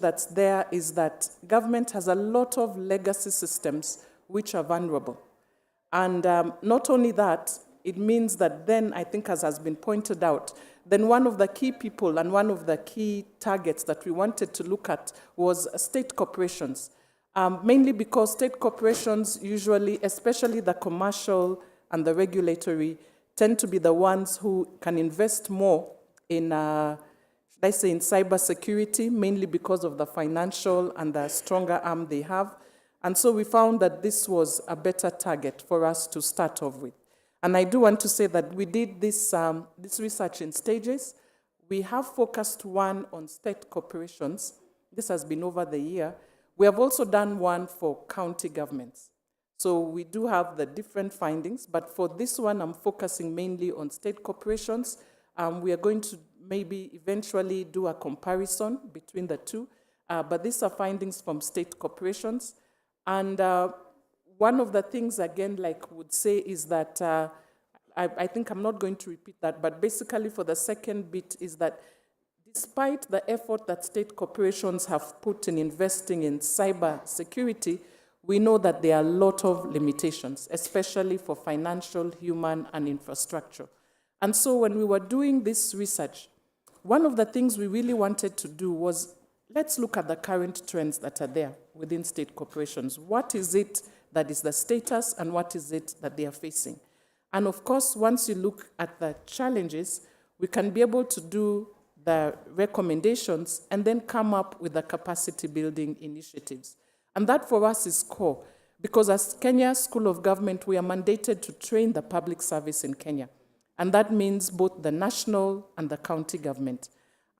that's there is that government has a lot of legacy systems which are vulnerable. And not only that, it means that then, I think as has been pointed out, then one of the key people and one of the key targets that we wanted to look at was state corporations. Mainly because state corporations usually, especially the commercial and the regulatory, tend to be the ones who can invest more in, should I say, in cybersecurity, mainly because of the financial and the stronger arm they have. And so we found that this was a better target for us to start off with. And I do want to say that we did this research in stages. We have focused one on state corporations. This has been over the year. We have also done one for county governments. So we do have the different findings, but for this one, I'm focusing mainly on state corporations. We are going to maybe eventually do a comparison between the two, but these are findings from state corporations. And one of the things, again, like would say is that, I think I'm not going to repeat that, but basically for the second bit is that despite the effort that state corporations have put in investing in cyber security, we know that there are a lot of limitations, especially for financial, human, and infrastructure. And so when we were doing this research, one of the things we really wanted to do was, let's look at the current trends that are there within state corporations. What is it that is the status and what is it that they are facing? And of course, once you look at the challenges, we can be able to do the recommendations and then come up with the capacity building initiatives. And that for us is core, because as Kenya School of Government, we are mandated to train the public service in Kenya. And that means both the national and the county government.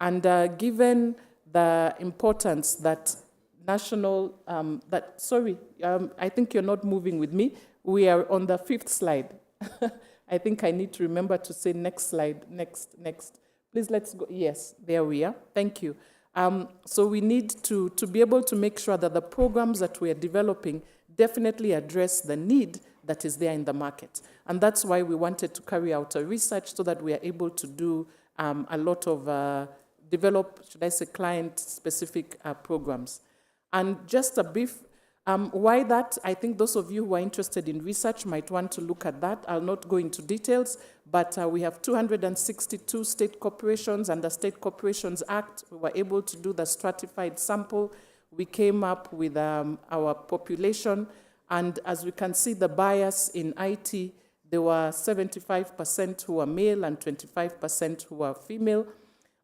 And given the importance that national, I think you're not moving with me. We are on the 5th slide. I think I need to remember to say next slide, next. Please, let's go. Yes, there we are. Thank you. So we need to be able to make sure that the programs that we are developing definitely address the need that is there in the market. And that's why we wanted to carry out a research so that we are able to do a lot of develop, should I say, client-specific programs. And just a brief, why that? I think those of you who are interested in research might want to look at that. I'll not go into details, but we have 262 state corporations and the State Corporations Act. We were able to do the stratified sample. We came up with our population, and as we can see, the bias in IT, there were 75% who were male and 25% who were female.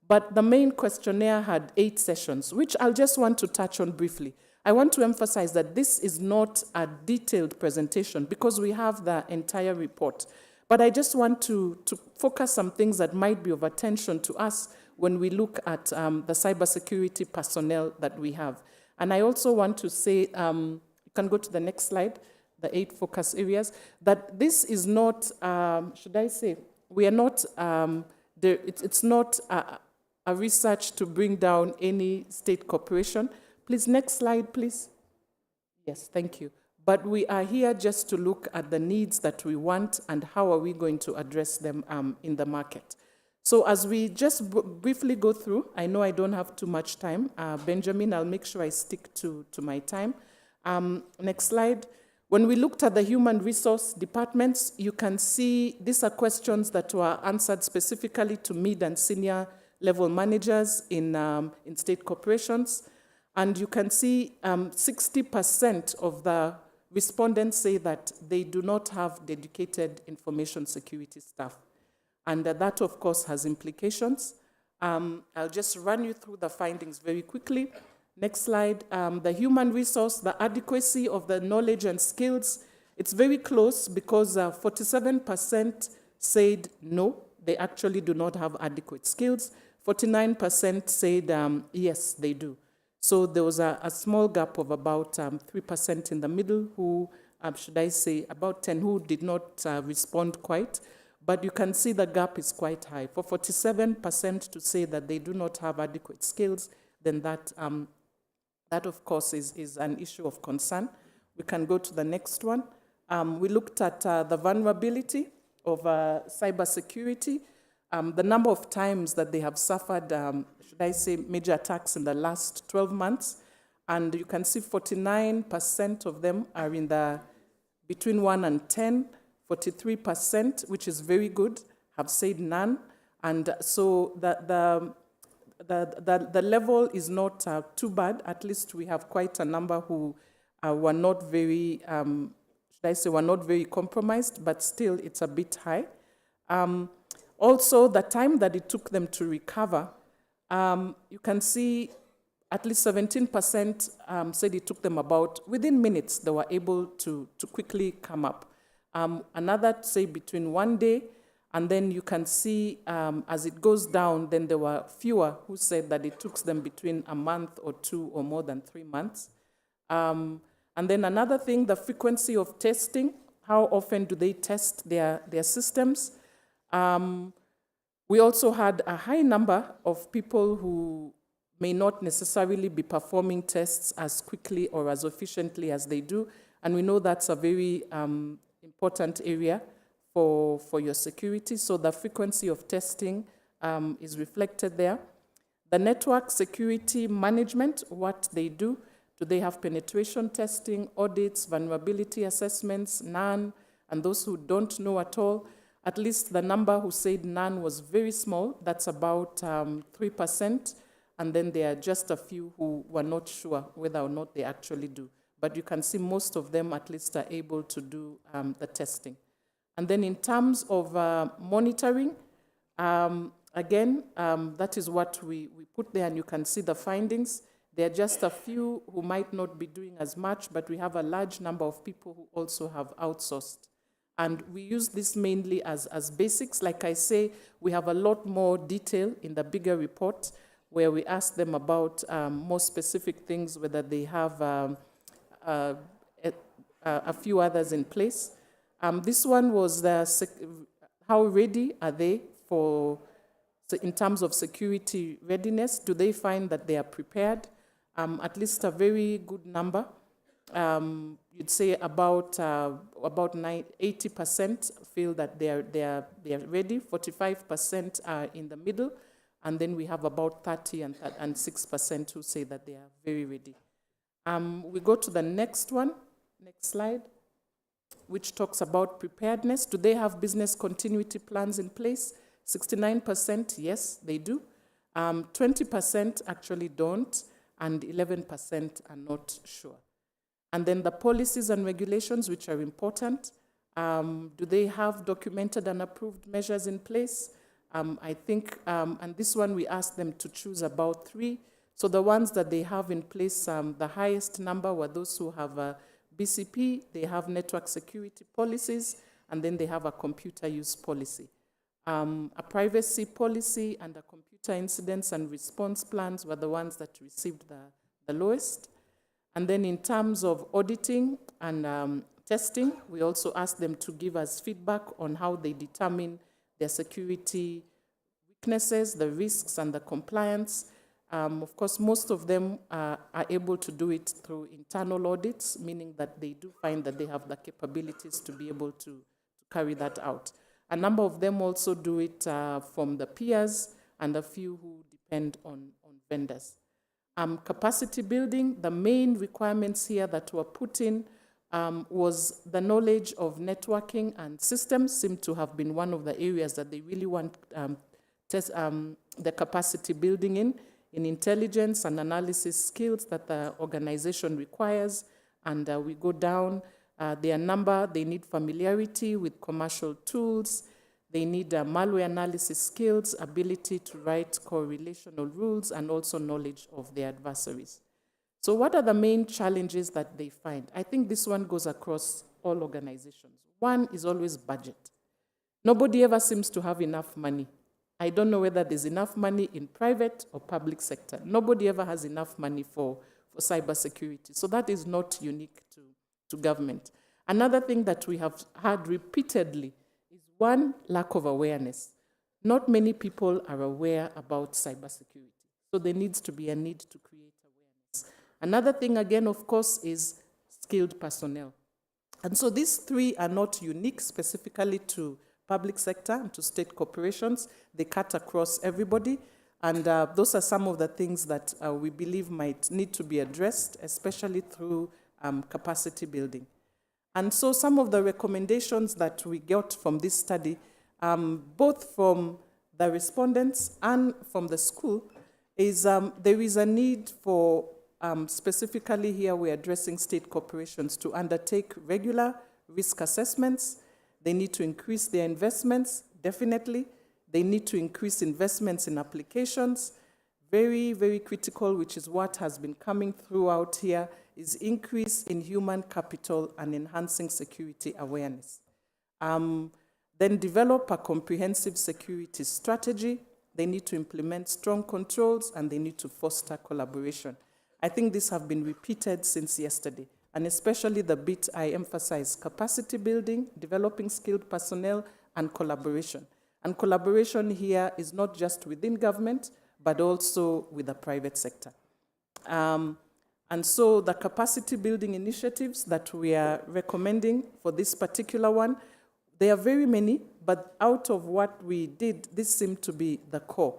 But the main questionnaire had 8 sessions, which I'll just want to touch on briefly. I want to emphasize that this is not a detailed presentation because we have the entire report. But I just want to focus some things that might be of attention to us when we look at the cybersecurity personnel that we have. And I also want to say, you can go to the next slide, the 8 focus areas, that this is not, should I say, we are not, it's not a research to bring down any state corporation. Please, next slide, please. Yes, thank you. But we are here just to look at the needs that we want and how are we going to address them in the market. So as we just briefly go through, I know I don't have too much time. Benjamin, I'll make sure I stick to my time. Next slide. When we looked at the human resource departments, you can see these are questions that were answered specifically to mid and senior level managers in state corporations. And you can see 60% of the respondents say that they do not have dedicated information security staff. And that, of course, has implications. I'll just run you through the findings very quickly. Next slide. The human resource, the adequacy of the knowledge and skills, it's very close because 47% said no, they actually do not have adequate skills. 49% said yes, they do. So there was a small gap of about 3% in the middle who, should I say, about 10 who did not respond quite. But you can see the gap is quite high. For 47% to say that they do not have adequate skills, then that of course, is an issue of concern. We can go to the next one. We looked at the vulnerability of cybersecurity. the number of times that they have suffered, should I say, major attacks in the last 12 months. And you can see 49% of them are in the between 1 and 10, 43%, which is very good, have said none. And so the level is not too bad. At least we have quite a number who were not very, should I say, were not very compromised, but still it's a bit high. Also, the time that it took them to recover, you can see at least 17% said it took them about, within minutes, they were able to quickly come up. Another, say, between 1 day, and then you can see as it goes down, then there were fewer who said that it took them between a month or 2 or more than 3 months. And then another thing, the frequency of testing, how often do they test their systems? We also had a high number of people who may not necessarily be performing tests as quickly or as efficiently as they do, and we know that's a very important area for your security, so the frequency of testing is reflected there. The network security management, what they do they have penetration testing, audits, vulnerability assessments, none, and those who don't know at all, at least the number who said none was very small, that's about 3%, and then there are just a few who were not sure whether or not they actually do. But you can see most of them at least are able to do the testing. And then in terms of monitoring, again, that is what we put there, and you can see the findings. There are just a few who might not be doing as much, but we have a large number of people who also have outsourced. And we use this mainly as basics. Like I say, we have a lot more detail in the bigger report where we ask them about more specific things, whether they have a few others in place. This one was how ready are they in terms of security readiness? Do they find that they are prepared? At least a very good number. You'd say about 80% feel that they are ready. 45% are in the middle, and then we have about 30 and 6% who say that they are very ready. We go to the next one, next slide, which talks about preparedness. Do they have business continuity plans in place? 69%, yes, they do. 20% actually don't, and 11% are not sure. And then the policies and regulations, which are important. Do they have documented and approved measures in place? I think, and this one we asked them to choose about 3. So the ones that they have in place, the highest number were those who have a BCP, they have network security policies, and then they have a computer use policy. A privacy policy and a computer incidents and response plans were the ones that received the lowest. And then in terms of auditing and testing, we also asked them to give us feedback on how they determine their security weaknesses, the risks, and the compliance. Of course, most of them are able to do it through internal audits, meaning that they do find that they have the capabilities to be able to carry that out. A number of them also do it from the peers, and a few who depend on vendors. Capacity building, the main requirements here that were put in was the knowledge of networking and systems seemed to have been one of the areas that they really want the capacity building in intelligence and analysis skills that the organization requires. And we go down, their number, they need familiarity with commercial tools, they need malware analysis skills, ability to write correlational rules, and also knowledge of their adversaries. So what are the main challenges that they find? I think this one goes across all organizations. One is always budget. Nobody ever seems to have enough money. I don't know whether there's enough money in private or public sector. Nobody ever has enough money for cybersecurity. So that is not unique to government. Another thing that we have had repeatedly is one, lack of awareness. Not many people are aware about cybersecurity. So there needs to be a need to create awareness. Another thing, again, of course, is skilled personnel. And so these 3 are not unique specifically to public sector and to state corporations. They cut across everybody. And those are some of the things that we believe might need to be addressed, especially through capacity building. And so some of the recommendations that we got from this study, both from the respondents and from the school, is there is a need for, specifically here we're addressing state corporations to undertake regular risk assessments. They need to increase their investments, definitely. They need to increase investments in applications. Very, very critical, which is what has been coming throughout here, is increase in human capital and enhancing security awareness. Then develop a comprehensive security strategy. They need to implement strong controls and they need to foster collaboration. I think these have been repeated since yesterday, and especially the bit I emphasize: capacity building, developing skilled personnel, and collaboration. And collaboration here is not just within government, but also with the private sector. And so the capacity building initiatives that we are recommending for this particular one, there are very many, but out of what we did, this seemed to be the core.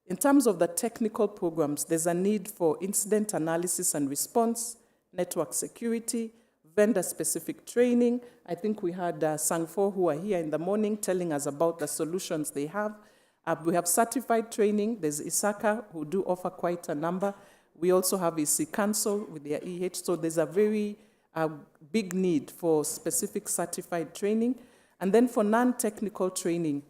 In terms of the technical programs, there's a need for incident analysis and response, network security, vendor-specific training. I think we had Sangfo, who are here in the morning, telling us about the solutions they have. We have certified training. There's ISACA, who do offer quite a number. We also have EC Council with their EH. So there's a very big need for specific certified training. And then for non-technical training,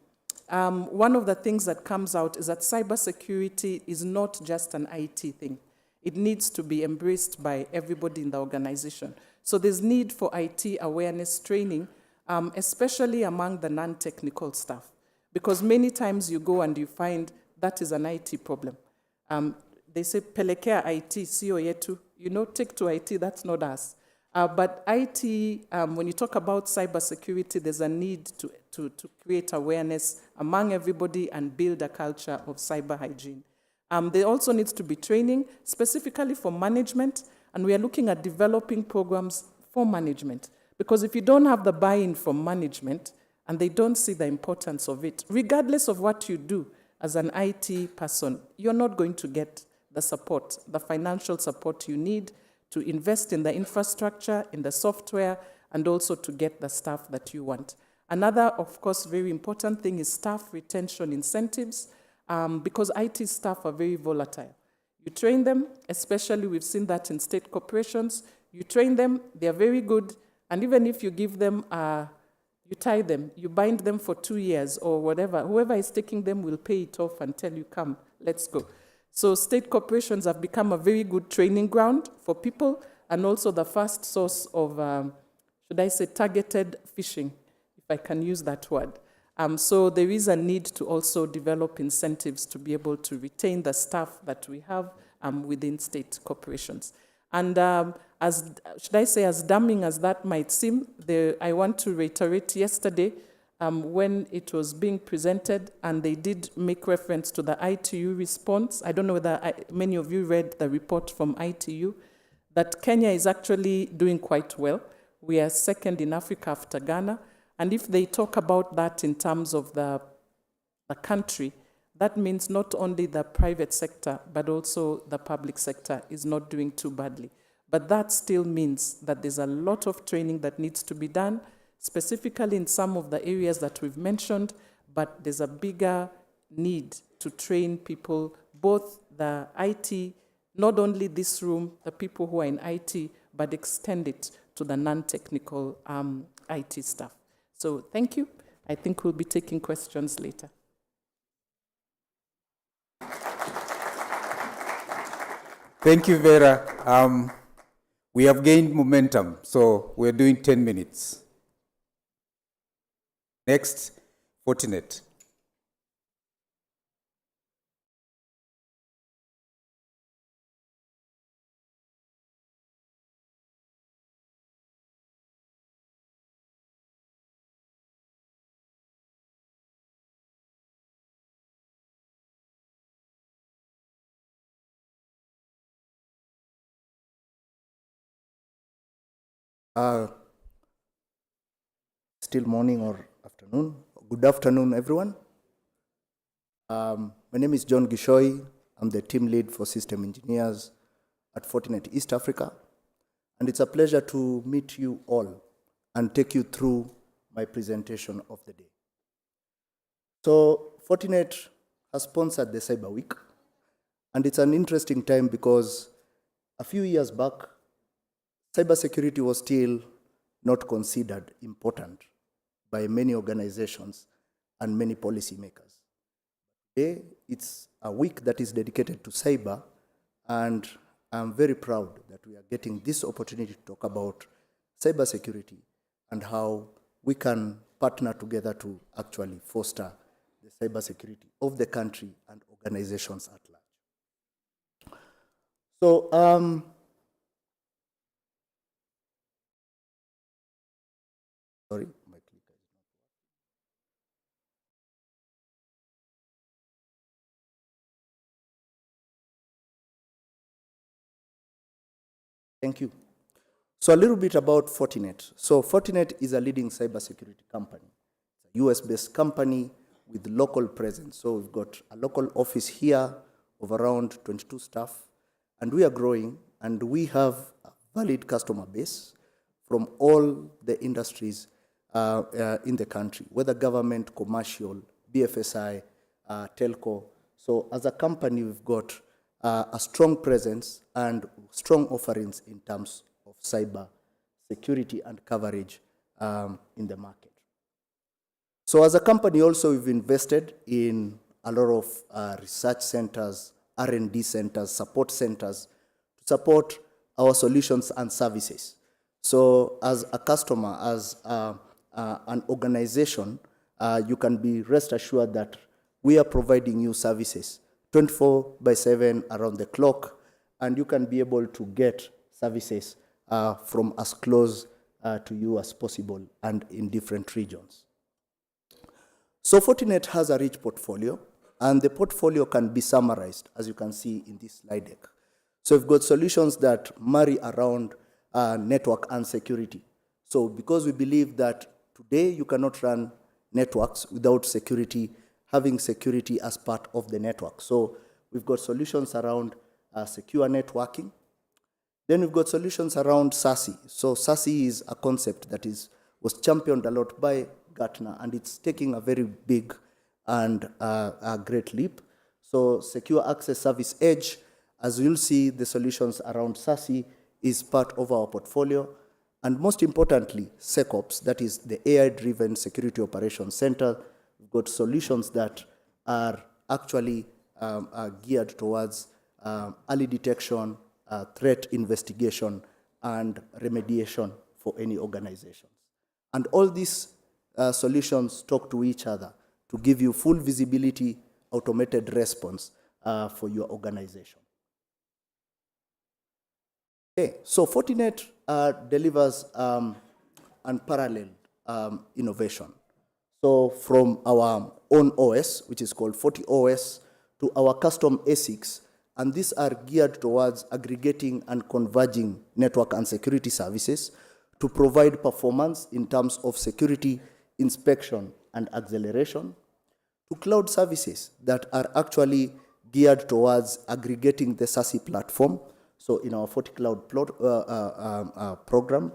one of the things that comes out is that cybersecurity is not just an IT thing. It needs to be embraced by everybody in the organization. So there's need for IT awareness training, especially among the non-technical staff. Because many times you go and you find that is an IT problem. They say, pelekea IT, sio yetu. You know, take to IT, that's not us. But IT, when you talk about cybersecurity, there's a need to create awareness among everybody and build a culture of cyber hygiene. There also needs to be training, specifically for management, and we are looking at developing programs for management. Because if you don't have the buy-in from management, and they don't see the importance of it, regardless of what you do as an IT person, you're not going to get the support, the financial support you need to invest in the infrastructure, in the software, and also to get the staff that you want. Another, of course, very important thing is staff retention incentives, because IT staff are very volatile. You train them, especially we've seen that in state corporations. You train them, they're very good, and even if you give them, you tie them, you bind them for 2 years or whatever, whoever is taking them will pay it off and tell you, come, let's go. So state corporations have become a very good training ground for people and also the first source of, should I say, targeted phishing, if I can use that word. So there is a need to also develop incentives to be able to retain the staff that we have within state corporations. And as, should I say, as damning as that might seem, I want to reiterate yesterday when it was being presented, and they did make reference to the ITU response. I don't know whether many of you read the report from ITU, that Kenya is actually doing quite well. We are second in Africa after Ghana. And if they talk about that in terms of the country, that means not only the private sector, but also the public sector is not doing too badly. But that still means that there's a lot of training that needs to be done, specifically in some of the areas that we've mentioned, but there's a bigger need to train people, both the IT, not only this room, the people who are in IT, but extend it to the non-technical IT staff. So thank you. I think we'll be taking questions later. Thank you, Vera. We have gained momentum, so we're doing 10 minutes. Next, Fortinet. Still morning or afternoon. Good afternoon, everyone. My name is John Gishoi. I'm the team lead for system engineers at Fortinet East Africa. And it's a pleasure to meet you all and take you through my presentation of the day. So Fortinet has sponsored the Cyberweek. And it's an interesting time because a few years back, cybersecurity was still not considered important by many organizations and many policymakers. Today, it's a week that is dedicated to cyber, and I'm very proud that we are getting this opportunity to talk about cybersecurity and how we can partner together to actually foster the cybersecurity of the country and organizations at large. So, sorry, my clicker is not working. Thank you. So a little bit about Fortinet. So Fortinet is a leading cybersecurity company. It's a US-based company with local presence. So we've got a local office here of around 22 staff, and we are growing, and we have a valid customer base from all the industries in the country, whether government, commercial, BFSI, telco. So as a company, we've got a strong presence and strong offerings in terms of cyber security and coverage in the market. So as a company also, we've invested in a lot of research centers, R&D centers, support centers to support our solutions and services. So as a customer, as an organization, you can be rest assured that we are providing you services 24/7 around the clock, and you can be able to get services from as close to you as possible and in different regions. So Fortinet has a rich portfolio, and the portfolio can be summarized, as you can see in this slide deck. So we've got solutions that marry around network and security. So because we believe that today you cannot run networks without security, having security as part of the network. So we've got solutions around secure networking. Then we've got solutions around SASE. So SASE is a concept that was championed a lot by Gartner, and it's taking a very big and a great leap. So Secure Access Service Edge, as you'll see, the solutions around SASE is part of our portfolio. And most importantly, SecOps, that is the AI-driven Security Operations Center. We've got solutions that are actually geared towards early detection, threat investigation, and remediation for any organizations. And all these solutions talk to each other to give you full visibility, automated response for your organization. Okay, so Fortinet delivers unparalleled innovation. So from our own OS, which is called FortiOS, to our custom ASICs, and these are geared towards aggregating and converging network and security services to provide performance in terms of security, inspection, and acceleration, to cloud services that are actually geared towards aggregating the SASE platform, so in our FortiCloud program.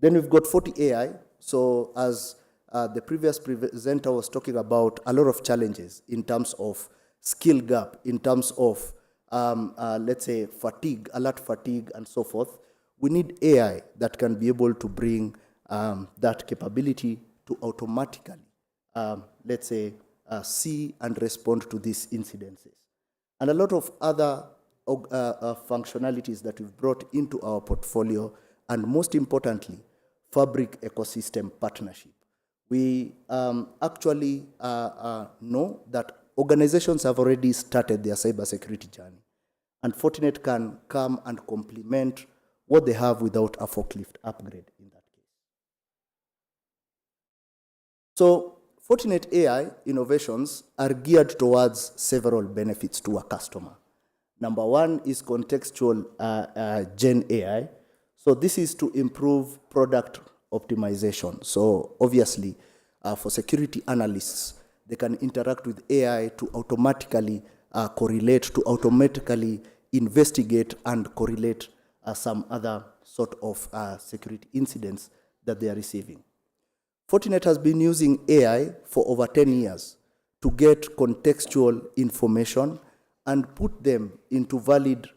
Then we've got FortiAI. So as the previous presenter was talking about, a lot of challenges in terms of skill gap, in terms of, let's say, fatigue, alert fatigue, and so forth. We need AI that can be able to bring that capability to automatically, let's say, see and respond to these incidences. And a lot of other functionalities that we've brought into our portfolio, and most importantly, Fabric ecosystem partnership. We actually know that organizations have already started their cybersecurity journey, and Fortinet can come and complement what they have without a forklift upgrade in that case. So Fortinet AI innovations are geared towards several benefits to a customer. Number one is contextual Gen AI. So this is to improve product optimization. So obviously, for security analysts. They can interact with AI to automatically correlate, to automatically investigate and correlate some other sort of security incidents that they are receiving. Fortinet has been using AI for over 10 years to get contextual information and put them into valid,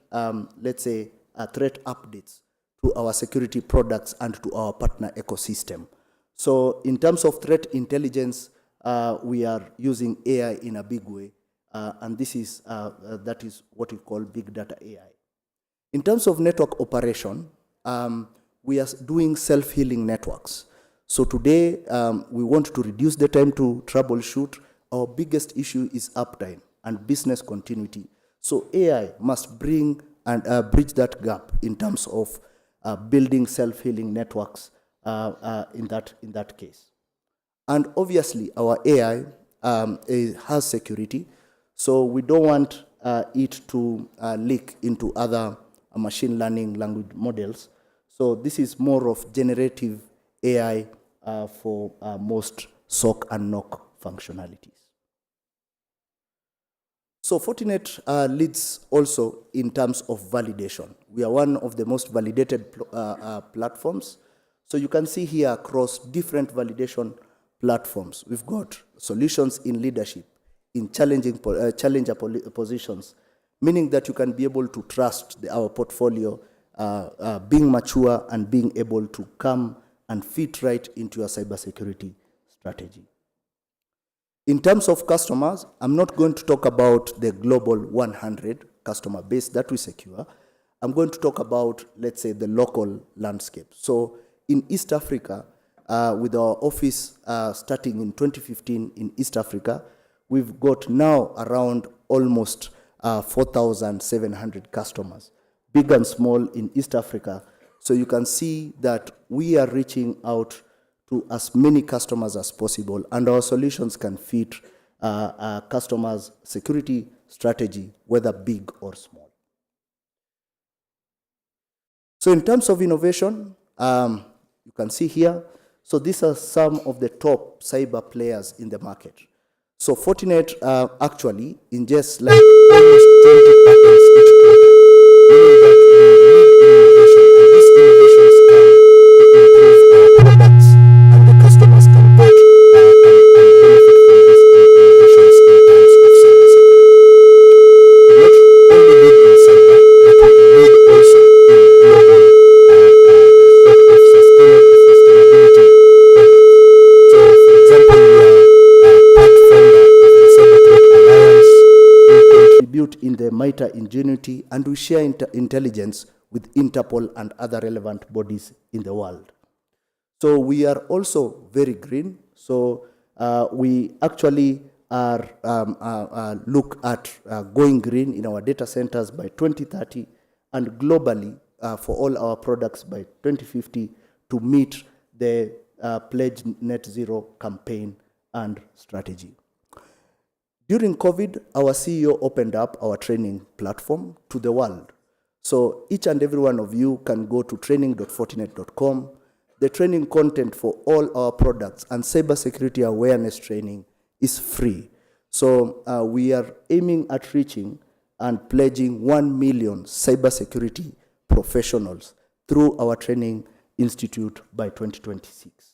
let's say, threat updates to our security products and to our partner ecosystem. So in terms of threat intelligence, we are using AI in a big way, and this is, that is what we call big data AI. In terms of network operation, we are doing self-healing networks. So today, we want to reduce the time to troubleshoot. Our biggest issue is uptime and business continuity. So AI must bring and bridge that gap in terms of building self-healing networks in that case. And obviously, our AI has security, so we don't want it to leak into other machine learning language models. So this is more of generative AI for most SOC and NOC functionalities. So Fortinet leads also in terms of validation. We are one of the most validated platforms. So you can see here across different validation platforms, we've got solutions in leadership, in challenger positions, meaning that you can be able to trust our portfolio being mature and being able to come and fit right into your cybersecurity strategy. In terms of customers, I'm not going to talk about the global 100 customer base that we secure. I'm going to talk about, let's say, the local landscape. So in East Africa, with our office starting in 2015 in East Africa, we've got now around almost 4,700 customers, big and small in East Africa. So you can see that we are reaching out to as many customers as possible, and our solutions can fit customers' security strategy, whether big or small. So in terms of innovation, you can see here, so these are some of the top cyber players in the market. So Fortinet actually ingests like almost 20 patents each quarter, meaning that we lead in innovation, and these innovations can improve our products, and the customers can get and benefit from these innovations in terms of cybersecurity. We not only lead in cyber, but we lead also in global sort of sustainability projects. So, for example, we are part founder of the Cyber Threat Alliance. We contribute in the MITRE Ingenuity, and we share intelligence with Interpol and other relevant bodies in the world. So we are also very green. So we actually are look at going green in our data centers by 2030, and globally for all our products by 2050 to meet the Pledge Net Zero campaign and strategy. During COVID, our CEO opened up our training platform to the world. So each and every one of you can go to training.fortinet.com. The training content for all our products and cybersecurity awareness training is free. So we are aiming at reaching and pledging 1 million cybersecurity professionals through our training institute by 2026.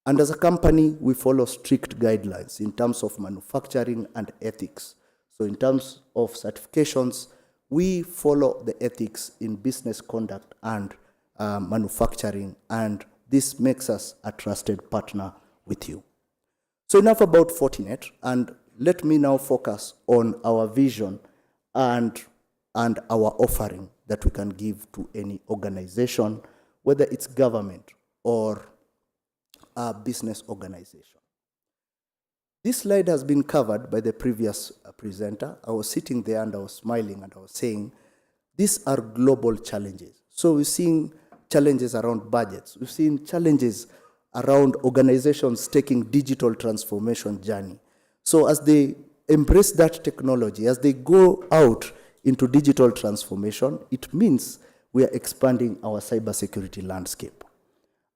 And as a company, we follow strict guidelines in terms of manufacturing and ethics. So in terms of certifications, we follow the ethics in business conduct and manufacturing, and this makes us a trusted partner with you. So enough about Fortinet, and let me now focus on our vision and our offering that we can give to any organization, whether it's government or a business organization. This slide has been covered by the previous presenter. I was sitting there and I was smiling and I was saying, these are global challenges. So we're seeing challenges around budgets. We've seen challenges around organizations taking digital transformation journey. So as they embrace that technology, as they go out into digital transformation, it means we are expanding our cybersecurity landscape.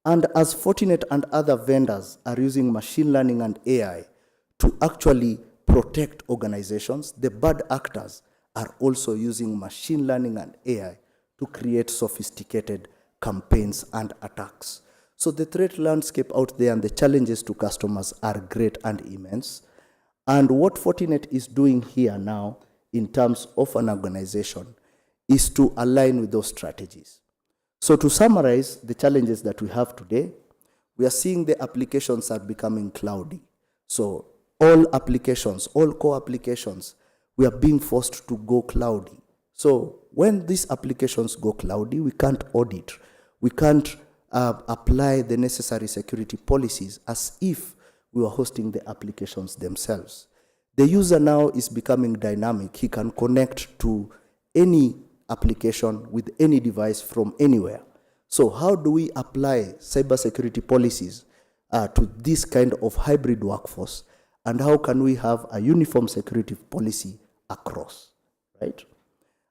And as Fortinet and other vendors are using machine learning and AI to actually protect organizations, the bad actors are also using machine learning and AI to create sophisticated campaigns and attacks. So the threat landscape out there and the challenges to customers are great and immense. And what Fortinet is doing here now in terms of an organization is to align with those strategies. So to summarize the challenges that we have today, we are seeing the applications are becoming cloudy. So all applications, all core applications, we are being forced to go cloudy. So when these applications go cloudy, we can't audit. We can't apply the necessary security policies as if we were hosting the applications themselves. The user now is becoming dynamic. He can connect to any application with any device from anywhere. So how do we apply cybersecurity policies to this kind of hybrid workforce? And how can we have a uniform security policy across, right?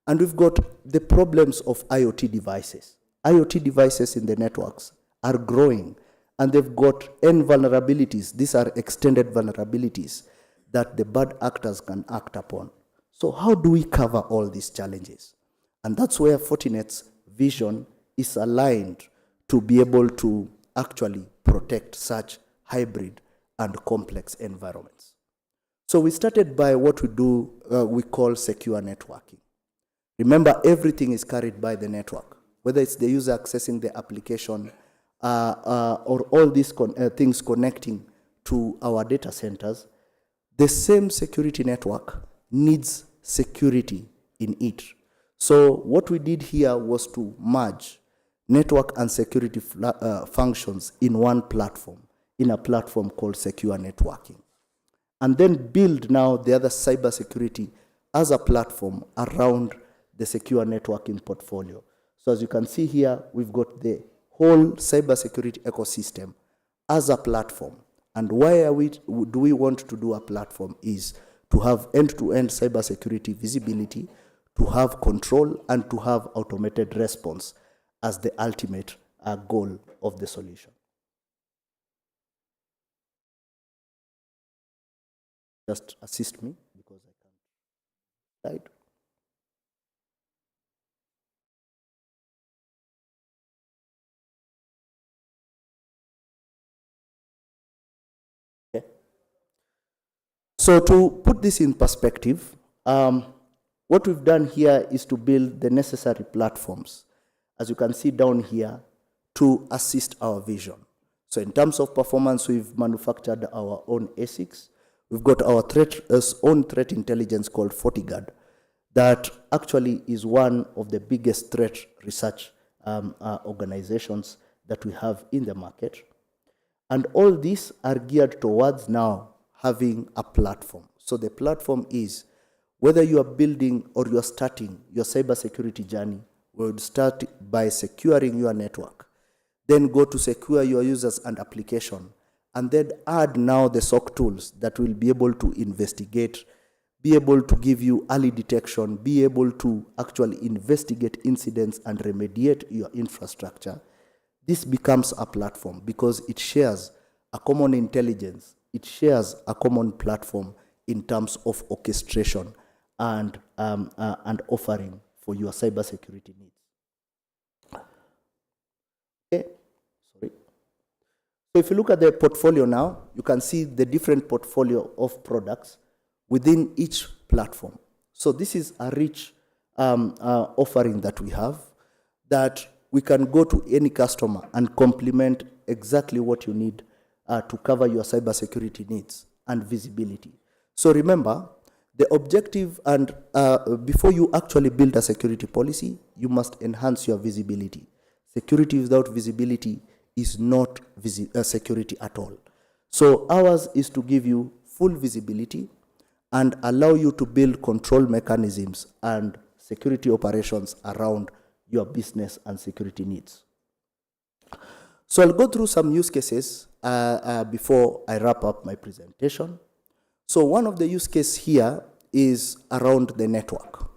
And we've got the problems of IoT devices. IoT devices in the networks are growing, and they've got end vulnerabilities. These are extended vulnerabilities that the bad actors can act upon. So how do we cover all these challenges? And that's where Fortinet's vision is aligned to be able to actually protect such hybrid and complex environments. So we started by what we do, we call secure networking. Remember, everything is carried by the network, whether it's the user accessing the application or all these things connecting to our data centers. The same security network needs security in it. So what we did here was to merge network and security functions in one platform, in a platform called secure networking. And then build now the other cybersecurity as a platform around the secure networking portfolio. So as you can see here, we've got the whole cybersecurity ecosystem as a platform. And why do we want to do a platform is to have end-to-end cybersecurity visibility, to have control, and to have automated response as the ultimate goal of the solution. Just assist me because I can't slide. Okay. So to put this in perspective, what we've done here is to build the necessary platforms, as you can see down here, to assist our vision. So in terms of performance, we've manufactured our own ASICs. We've got our own threat intelligence called FortiGuard that actually is one of the biggest threat research organizations that we have in the market. And all these are geared towards now having a platform. So the platform is, whether you are building or you are starting your cybersecurity journey, we would start by securing your network, then go to secure your users and application, and then add now the SOC tools that will be able to investigate, be able to give you early detection, be able to actually investigate incidents and remediate your infrastructure. This becomes a platform because it shares a common intelligence, it shares a common platform in terms of orchestration and offering for your cybersecurity needs. Okay, sorry. So if you look at the portfolio now, you can see the different portfolio of products within each platform. So this is a rich offering that we have, that we can go to any customer and complement exactly what you need to cover your cybersecurity needs and visibility. So remember, the objective, and before you actually build a security policy, you must enhance your visibility. Security without visibility is not security at all. So ours is to give you full visibility and allow you to build control mechanisms and security operations around your business and security needs. So I'll go through some use cases before I wrap up my presentation. So one of the use cases here is around the network.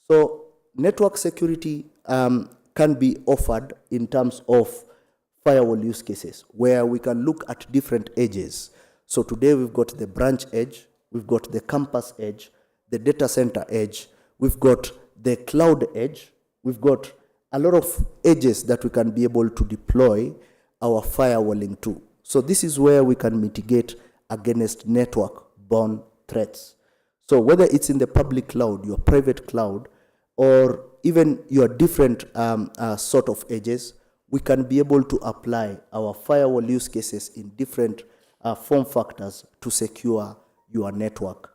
So network security can be offered in terms of firewall use cases where we can look at different edges. So today we've got the branch edge, we've got the campus edge, the data center edge, we've got the cloud edge, we've got a lot of edges that we can be able to deploy our firewalling to. So this is where we can mitigate against network-borne threats. So whether it's in the public cloud, your private cloud, or even your different sort of edges, we can be able to apply our firewall use cases in different form factors to secure your network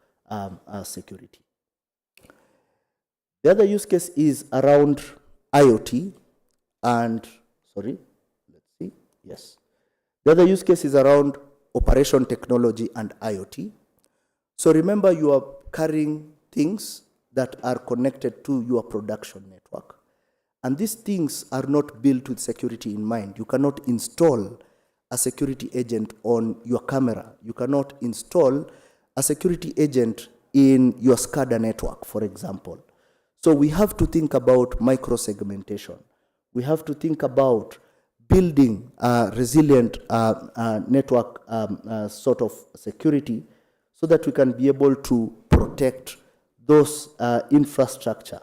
security. The other use case is around IoT and, sorry, let's see, yes. The other use case is around operation technology and IoT. So remember, you are carrying things that are connected to your production network. And these things are not built with security in mind. You cannot install a security agent on your camera. You cannot install a security agent in your SCADA network, for example. So we have to think about micro-segmentation. We have to think about building a resilient network sort of security so that we can be able to protect those infrastructure.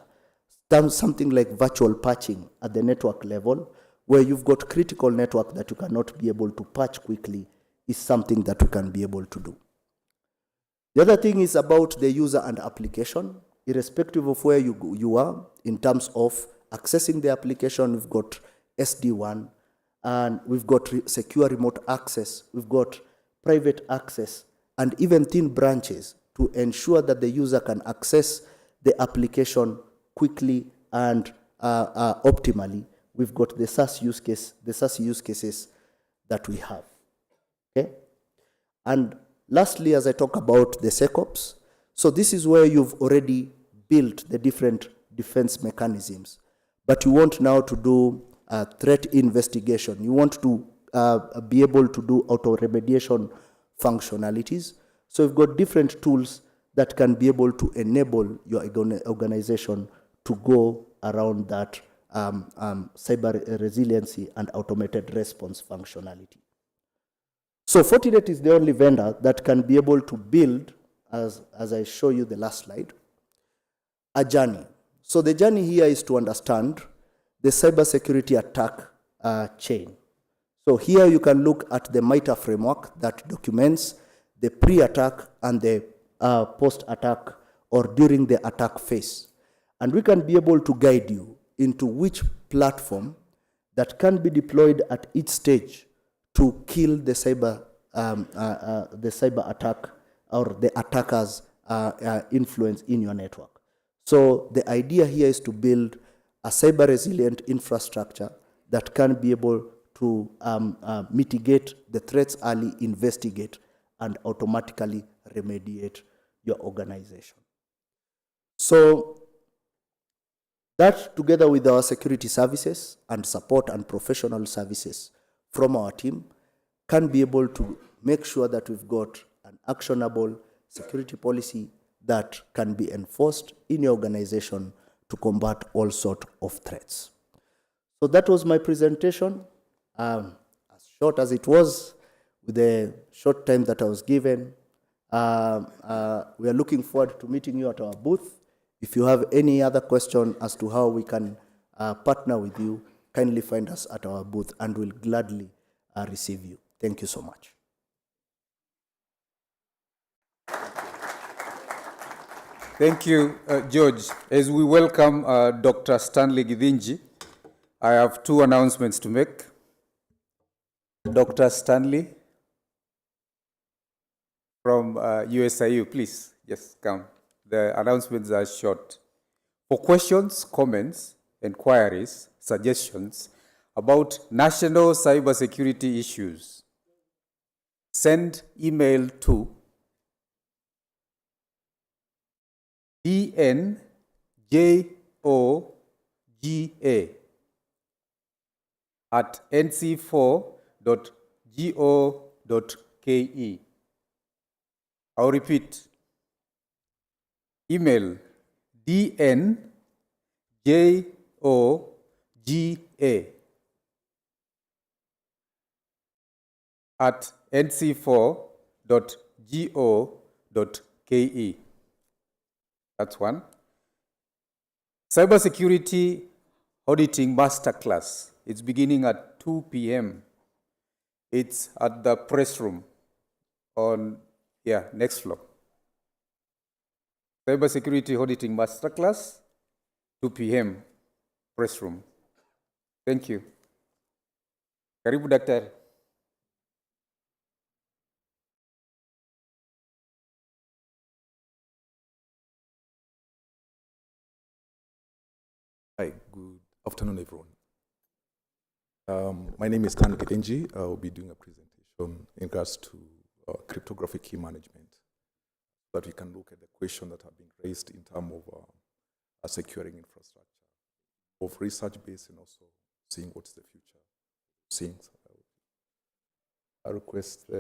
Something like virtual patching at the network level, where you've got critical network that you cannot be able to patch quickly, is something that we can be able to do. The other thing is about the user and application. Irrespective of where you are in terms of accessing the application, we've got SD-WAN, and we've got secure remote access, we've got private access, and even thin branches to ensure that the user can access the application quickly and optimally. We've got the SaaS use case, the SaaS use cases that we have. Okay? And lastly, as I talk about the SecOps, so this is where you've already built the different defense mechanisms, but you want now to do threat investigation. You want to be able to do auto-remediation functionalities. So you've got different tools that can be able to enable your organization to go around that cyber resiliency and automated response functionality. So Fortinet is the only vendor that can be able to build, as I show you the last slide, a journey. So the journey here is to understand the cybersecurity attack chain. So here you can look at the MITRE framework that documents the pre-attack and the post-attack or during the attack phase. And we can be able to guide you into which platform that can be deployed at each stage to kill the cyber attack or the attacker's influence in your network. So the idea here is to build a cyber resilient infrastructure that can be able to mitigate the threats early, investigate, and automatically remediate your organization. So that, together with our security services and support and professional services from our team, can be able to make sure that we've got an actionable security policy that can be enforced in your organization to combat all sorts of threats. So that was my presentation, as short as it was, with the short time that I was given. We are looking forward to meeting you at our booth. If you have any other question as to how we can partner with you, kindly find us at our booth and we'll gladly receive you. Thank you so much. Thank you, George. As we welcome Dr. Stanley Githinji, I have two announcements to make. Dr. Stanley from USIU, please, just come. The announcements are short. For questions, comments, inquiries, suggestions about national cybersecurity issues, send email to dnjoga@nc4.go.ke. I'll repeat. Email dnjoga at nc4.go.ke. That's one. Cybersecurity Auditing Masterclass. It's beginning at 2 p.m. It's at the press room on, next floor. Cybersecurity Auditing Masterclass, 2 p.m. press room. Thank you. Karibu daktari. Hi, good afternoon, everyone. My name is Stanley Githinji. I will be doing a presentation in regards to cryptographic key management, so that we can look at the questions that have been raised in terms of securing infrastructure, both research-based and also seeing what's the future. Seeing, I request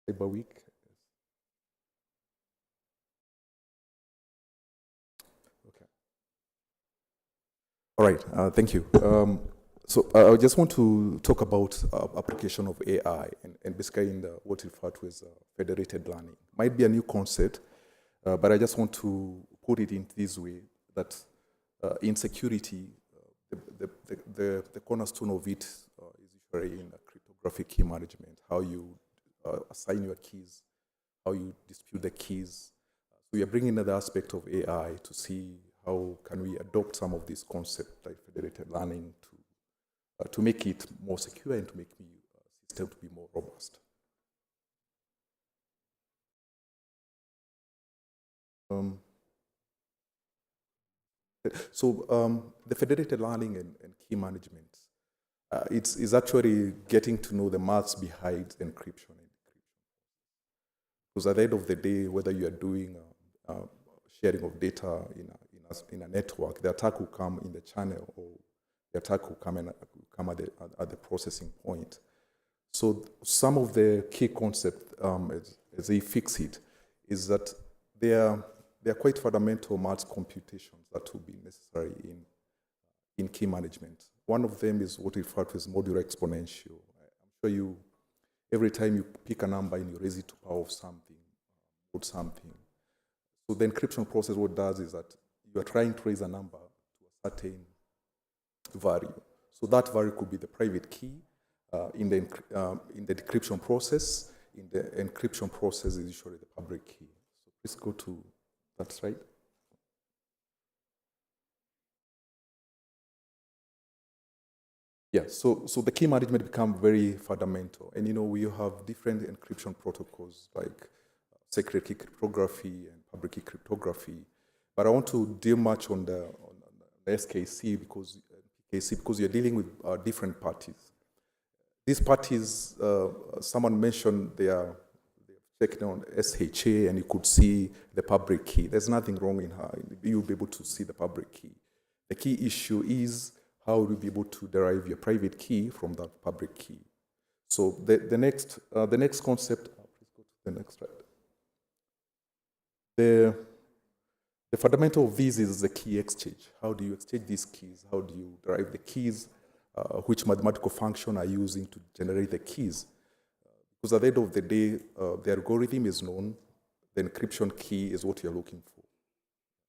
Cyberweek. Okay. All right. Thank you. So I just want to talk about application of AI and basically in what we refer to as federated learning. Might be a new concept, but I just want to put it in this way that in security, the cornerstone of it is usually in cryptographic key management, how you assign your keys, how you dispute the keys. So we are bringing another aspect of AI to see how can we adopt some of these concepts like federated learning to make it more secure and to make the system to be more robust. The federated learning and key management, it's actually getting to know the maths behind encryption and decryption. Because at the end of the day, whether you are doing sharing of data in a network, the attack will come in the channel, or the attack will come at the processing point. So some of the key concepts, as they fix it, is that they are quite fundamental maths computations that will be necessary in key management. One of them is what we refer to as modular exponential. I'm sure every time you pick a number and you raise it to the power of something, put something. So the encryption process, what it does is that you are trying to raise a number to a certain value. So that value could be the private key in the decryption process. In the encryption process is usually the public key. So please go to that slide. Yeah, so the key management become very fundamental. And we have different encryption protocols like secret key cryptography and public key cryptography. But I want to deal much on the SKC because you're dealing with different parties. These parties, someone mentioned they are checking on SHA, and you could see the public key. There's nothing wrong in her. You'll be able to see the public key. The key issue is how will you be able to derive your private key from that public key. So the next concept, please go to the next slide. The fundamental of this is the key exchange. How do you exchange these keys? How do you derive the keys? Which mathematical function are you using to generate the keys? Because at the end of the day, the algorithm is known, the encryption key is what you're looking for,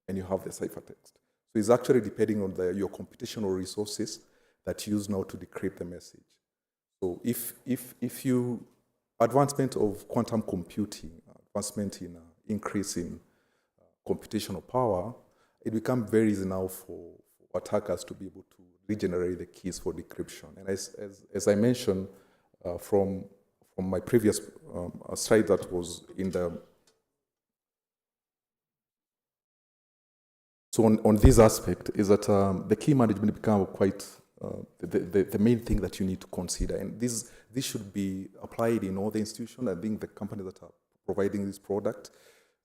and you have the ciphertext. So it's actually depending on your computational resources that you use now to decrypt the message. So if you advancement of quantum computing, advancement in increase in computational power, it becomes very easy now for attackers to be able to regenerate the keys for decryption. And as I mentioned from my previous slide that was in the... So on this aspect is that the key management become quite the main thing that you need to consider. And this should be applied in all the institutions. I think the companies that are providing this product,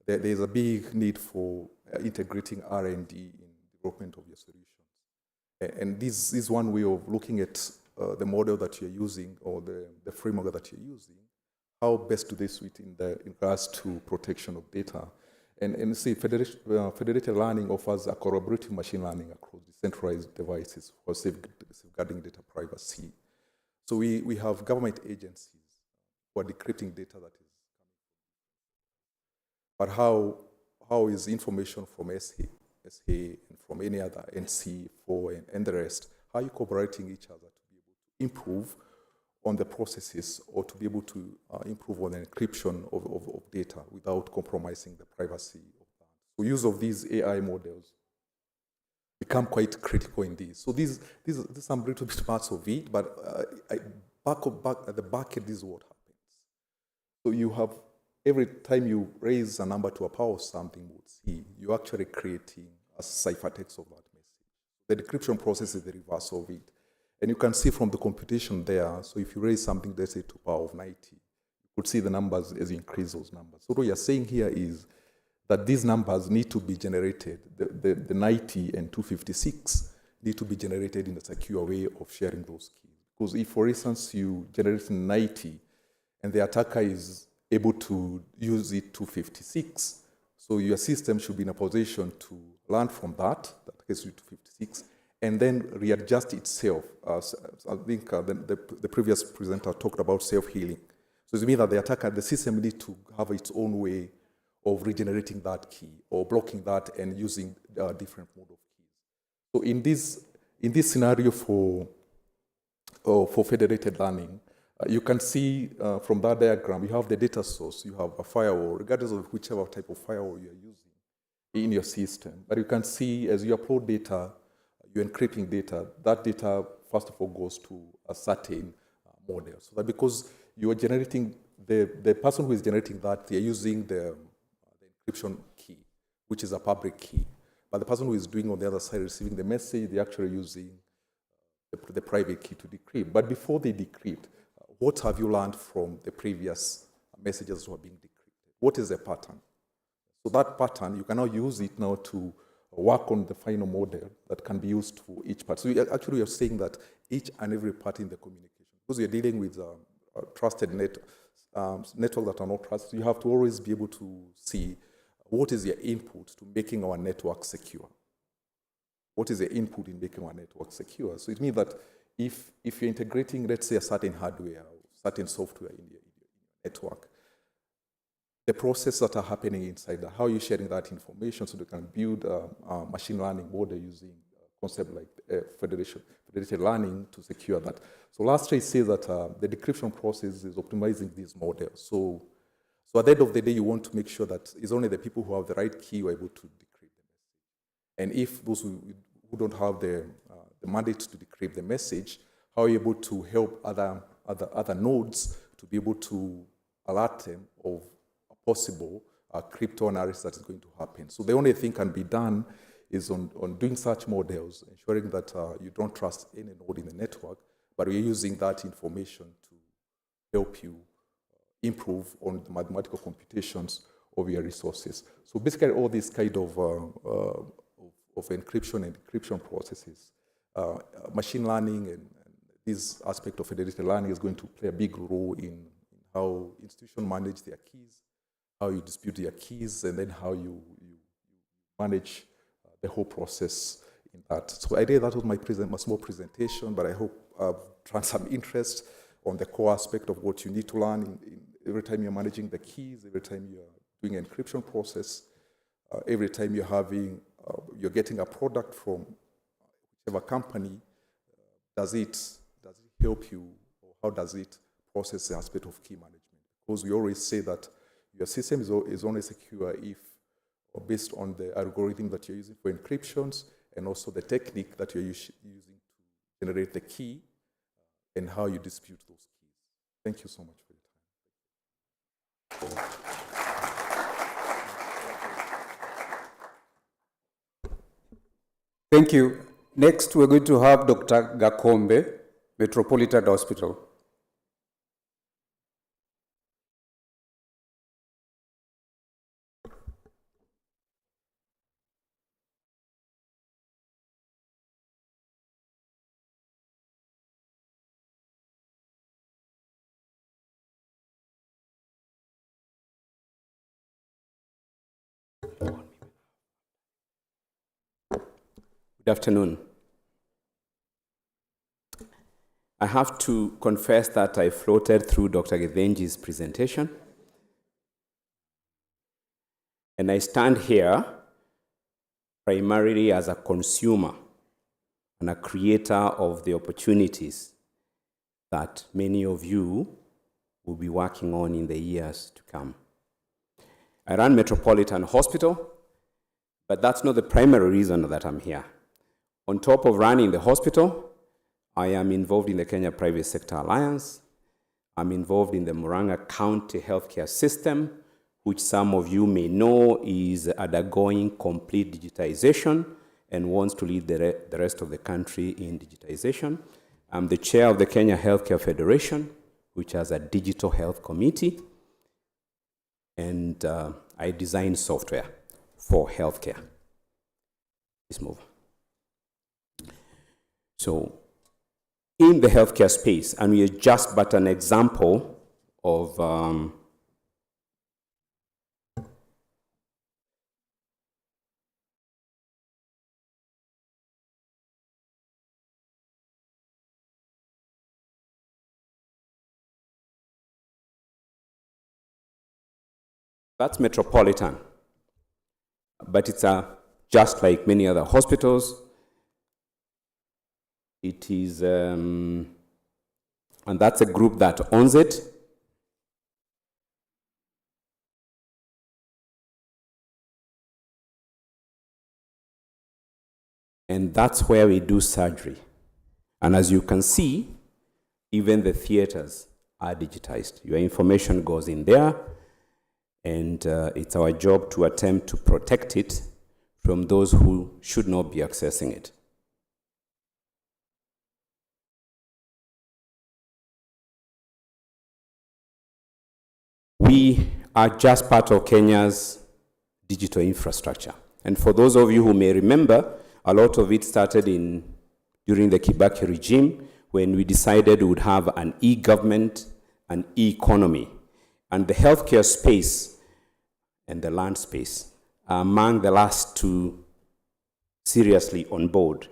there's a big need for integrating R&D in development of your solutions. And this is one way of looking at the model that you're using or the framework that you're using. How best do they suit in regards to protection of data? And see, federated learning offers a collaborative machine learning across centralized devices for safeguarding data privacy. So we have government agencies who are decrypting data that is coming. But how is information from SA and from any other NC4 and the rest, how are you cooperating each other to be able to improve on the processes or to be able to improve on the encryption of data without compromising the privacy of that? So use of these AI models become quite critical in this. So these some little bit parts of it, but at the back end, this is what happens. So you have, every time you raise a number to a power of something, we'll see, you're actually creating a ciphertext of that message. The decryption process is the reverse of it. And you can see from the computation there, so if you raise something, let's say to power of 90, you could see the numbers as you increase those numbers. So what you're saying here is that these numbers need to be generated, the 90 and 256 need to be generated in a secure way of sharing those keys. Because if, for instance, you generate 90 and the attacker is able to use it 256, so your system should be in a position to learn from that gets you to 256, and then readjust itself. I think the previous presenter talked about self-healing. So it means that the attacker, the system needs to have its own way of regenerating that key or blocking that and using different mode of keys. So in this scenario for federated learning, you can see from that diagram, you have the data source, you have a firewall, regardless of whichever type of firewall you are using in your system. But you can see as you upload data, you're encrypting data, that data, first of all, goes to a certain model. So that because you are generating, the person who is generating that, they're using the encryption key, which is a public key. But the person who is doing on the other side, receiving the message, they're actually using the private key to decrypt. But before they decrypt, what have you learned from the previous messages who are being decrypted? What is the pattern? So that pattern, you can now use it now to work on the final model that can be used for each part. So actually you're saying that each and every part in the communication, because you're dealing with trusted networks that are not trusted, you have to always be able to see what is your input to making our network secure. What is the input in making our network secure? So it means that if you're integrating, let's say, a certain hardware or certain software in your network, the processes that are happening inside that, how are you sharing that information so you can build a machine learning model using a concept like federated learning to secure that. So lastly, it says that the decryption process is optimizing these models. So at the end of the day, you want to make sure that it's only the people who have the right key who are able to decrypt the message. And if those who don't have the mandate to decrypt the message, how are you able to help other nodes to be able to alert them of a possible crypto analysis that is going to happen? So the only thing can be done is on doing such models, ensuring that you don't trust any node in the network, but we're using that information to help you improve on the mathematical computations of your resources. So basically all these kind of encryption and decryption processes, machine learning and this aspect of federated learning is going to play a big role in how institutions manage their keys, how you dispute their keys, and then how you manage the whole process in that. So I did that was my small presentation, but I hope I've drawn some interest on the core aspect of what you need to learn every time you're managing the keys, every time you're doing an encryption process, every time you're getting a product from whichever company, does it help you, or how does it process the aspect of key management? Because we always say that your system is only secure if, or based on the algorithm that you're using for encryptions, and also the technique that you're using to generate the key, and how you dispute those keys. Thank you so much for your time. Thank you. Next, we're going to have Dr. Gakombe, Metropolitan Hospital. Good afternoon. I have to confess that I floated through Dr. Githinji's presentation. And I stand here primarily as a consumer and a creator of the opportunities that many of you will be working on in the years to come. I run Metropolitan Hospital, but that's not the primary reason that I'm here. On top of running the hospital, I am involved in the Kenya Private Sector Alliance. I'm involved in the Murang'a County Healthcare System, which some of you may know is undergoing complete digitization and wants to lead the rest of the country in digitization. I'm the chair of the Kenya Healthcare Federation, which has a digital health committee, and I design software for healthcare. Let's move. So, in the healthcare space, and we are just but an example of that's Metropolitan, but it's just like many other hospitals. It is, and that's a group that owns it. And that's where we do surgery. And as you can see, even the theaters are digitized. Your information goes in there, and it's our job to attempt to protect it from those who should not be accessing it. We are just part of Kenya's digital infrastructure. And for those of you who may remember, a lot of it started during the Kibaki regime, when we decided we would have an e-government, an e-economy. And the healthcare space and the land space are among the last two seriously on board.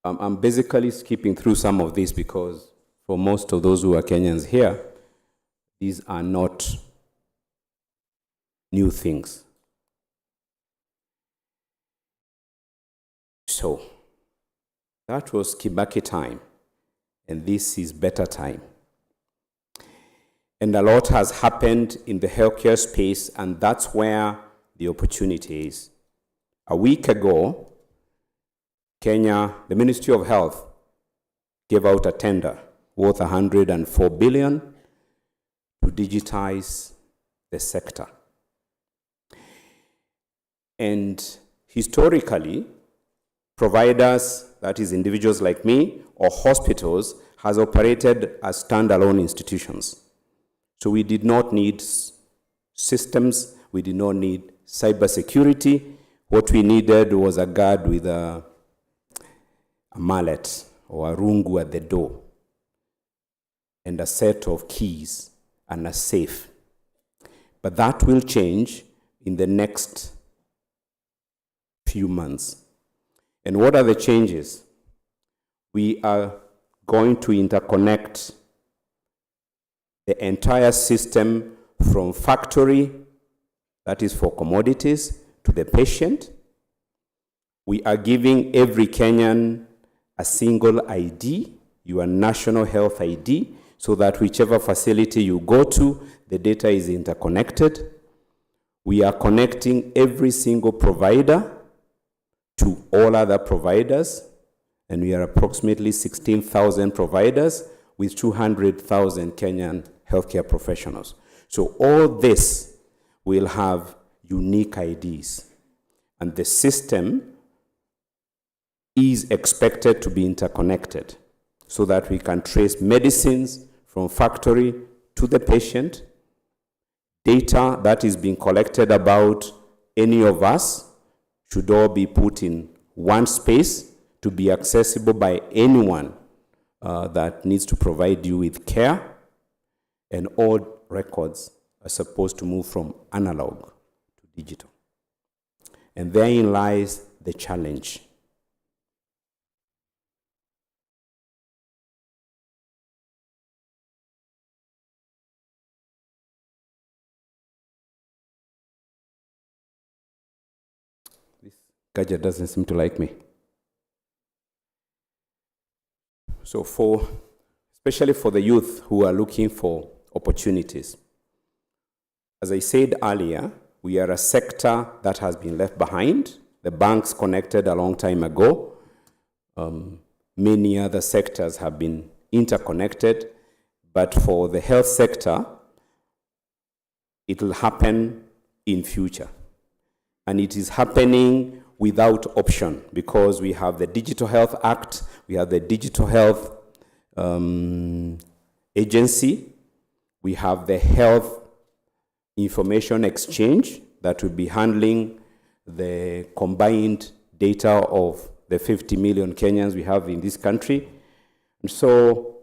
I'm basically skipping through some of this because for most of those who are Kenyans here, these are not new things. So, that was Kibaki time, and this is better time. And a lot has happened in the healthcare space, and that's where the opportunity is. A week ago, Kenya, the Ministry of Health, gave out a tender worth 104 billion to digitize the sector. And historically, providers, that is individuals like me, or hospitals, has operated as standalone institutions. So we did not need systems, we did not need cybersecurity. What we needed was a guard with a mallet or a rungu at the door, and a set of keys and a safe. But that will change in the next few months. And what are the changes? We are going to interconnect the entire system from factory, that is for commodities, to the patient. We are giving every Kenyan a single ID, your national health ID, so that whichever facility you go to, the data is interconnected. We are connecting every single provider to all other providers, and we are approximately 16,000 providers with 200,000 Kenyan healthcare professionals. So all this will have unique IDs, and the system is expected to be interconnected so that we can trace medicines from factory to the patient. Data that is being collected about any of us should all be put in one space to be accessible by anyone that needs to provide you with care, and all records are supposed to move from analog to digital. And therein lies the challenge. Gadget doesn't seem to like me. So especially for the youth who are looking for opportunities, as I said earlier, we are a sector that has been left behind. The banks connected a long time ago. Many other sectors have been interconnected, but for the health sector, it will happen in future. And it is happening without option because we have the Digital Health Act, we have the Digital Health Agency, we have the Health Information Exchange that will be handling the combined data of the 50 million Kenyans we have in this country. And so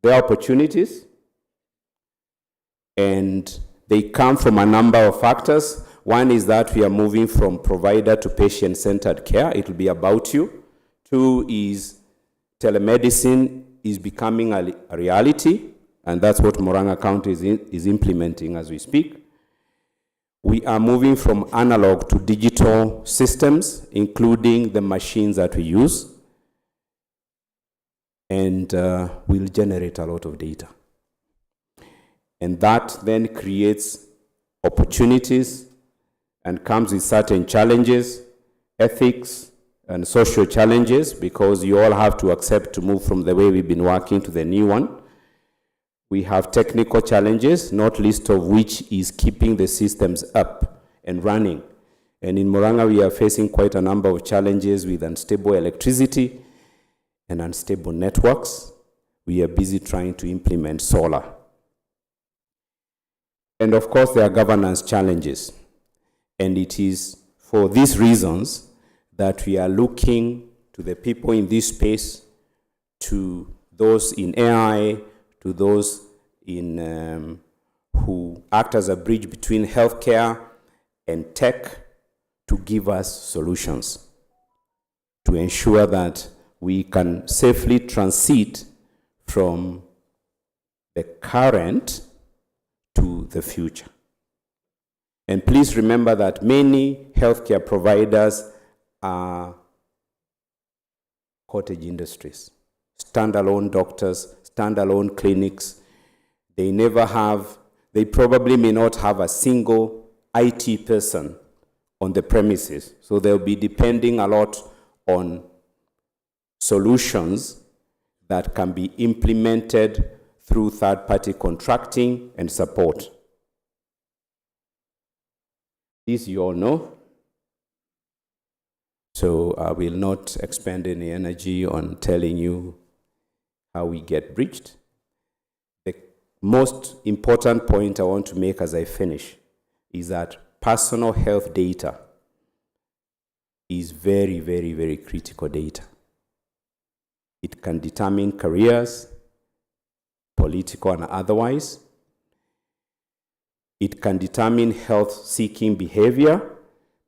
there are opportunities, and they come from a number of factors. One is that we are moving from provider to patient-centered care. It will be about you. Two is telemedicine is becoming a reality, and that's what Murang'a County is implementing as we speak. We are moving from analog to digital systems, including the machines that we use, and will generate a lot of data. And that then creates opportunities and comes with certain challenges, ethics and social challenges, because you all have to accept to move from the way we've been working to the new one. We have technical challenges, not least of which is keeping the systems up and running. And in Murang'a, we are facing quite a number of challenges with unstable electricity and unstable networks. We are busy trying to implement solar. And of course, there are governance challenges. And it is for these reasons that we are looking to the people in this space, to those in AI, to those in who act as a bridge between healthcare and tech, to give us solutions to ensure that we can safely transit from the current to the future. And please remember that many healthcare providers are cottage industries, standalone doctors, standalone clinics. They probably may not have a single IT person on the premises. So they'll be depending a lot on solutions that can be implemented through third-party contracting and support. This you all know. So I will not expend any energy on telling you how we get breached. The most important point I want to make as I finish is that personal health data is very, very, very critical data. It can determine careers, political and otherwise. It can determine health-seeking behavior,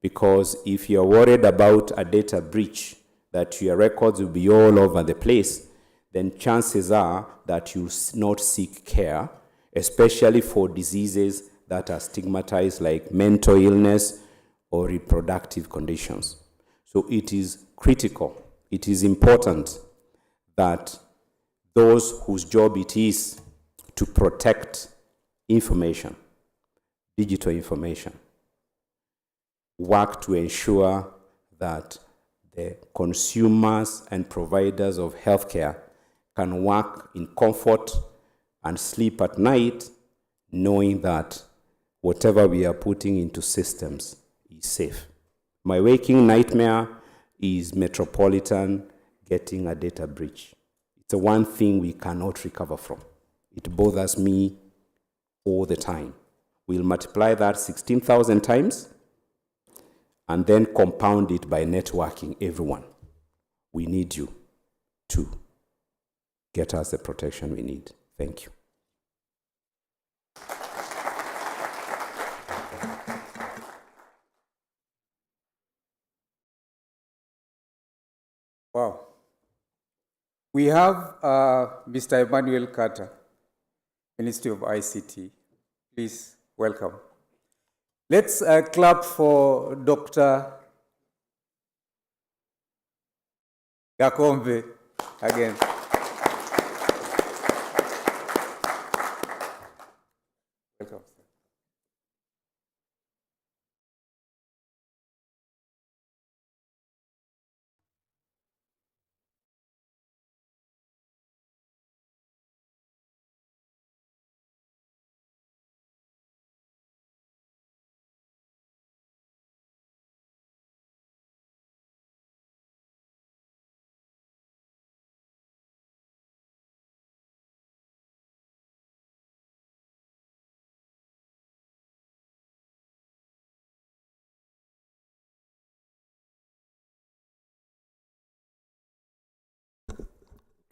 because if you're worried about a data breach, that your records will be all over the place, then chances are that you'll not seek care, especially for diseases that are stigmatized like mental illness or reproductive conditions. So it is critical, it is important that those whose job it is to protect information, digital information, work to ensure that the consumers and providers of healthcare can work in comfort and sleep at night knowing that whatever we are putting into systems is safe. My waking nightmare is Metropolitan getting a data breach. It's the one thing we cannot recover from. It bothers me all the time. We'll multiply that 16,000 times and then compound it by networking everyone. We need you to get us the protection we need. Thank you. Wow. We have Mr. Emmanuel Carter, Ministry of ICT. Please welcome. Let's clap for Dr. Gakombe again. Welcome.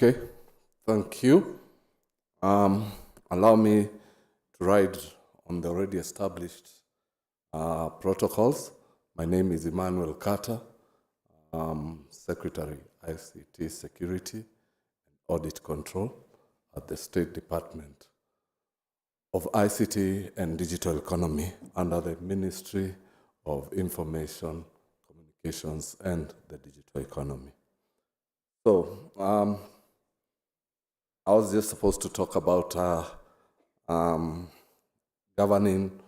Okay, thank you. Allow me to ride on the already established protocols. My name is Emmanuel Carter, Secretary, ICT Security and Audit Control at the State Department of ICT and Digital Economy under the Ministry of Information, Communications and the Digital Economy. So, I was just supposed to talk about governing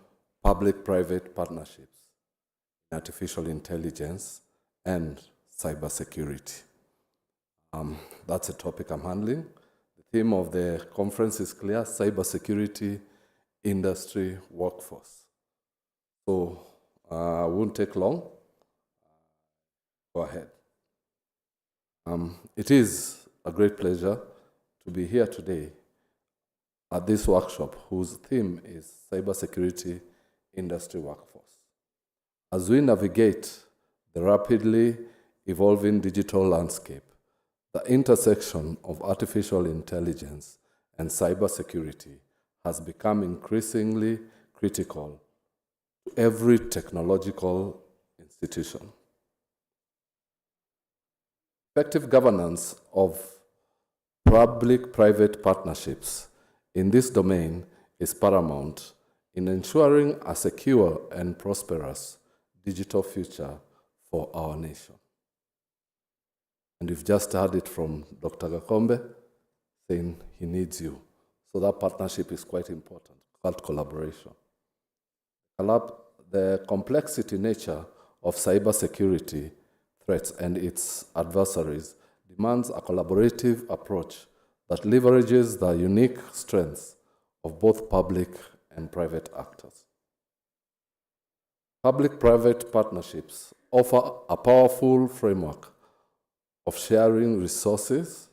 public-private partnerships in artificial intelligence and cybersecurity. That's a topic I'm handling. The theme of the conference is clear: cybersecurity industry workforce. So it won't take long. Go ahead. It is a great pleasure to be here today at this workshop whose theme is cybersecurity industry workforce. As we navigate the rapidly evolving digital landscape, the intersection of artificial intelligence and cybersecurity has become increasingly critical to every technological institution. Effective governance of public-private partnerships in this domain is paramount in ensuring a secure and prosperous digital future for our nation. And we've just heard it from Dr. Gakombe saying he needs you. So that partnership is quite important, called collaboration. The complexity nature of cybersecurity threats and its adversaries demands a collaborative approach that leverages the unique strengths of both public and private actors. Public-private partnerships offer a powerful framework of sharing resources,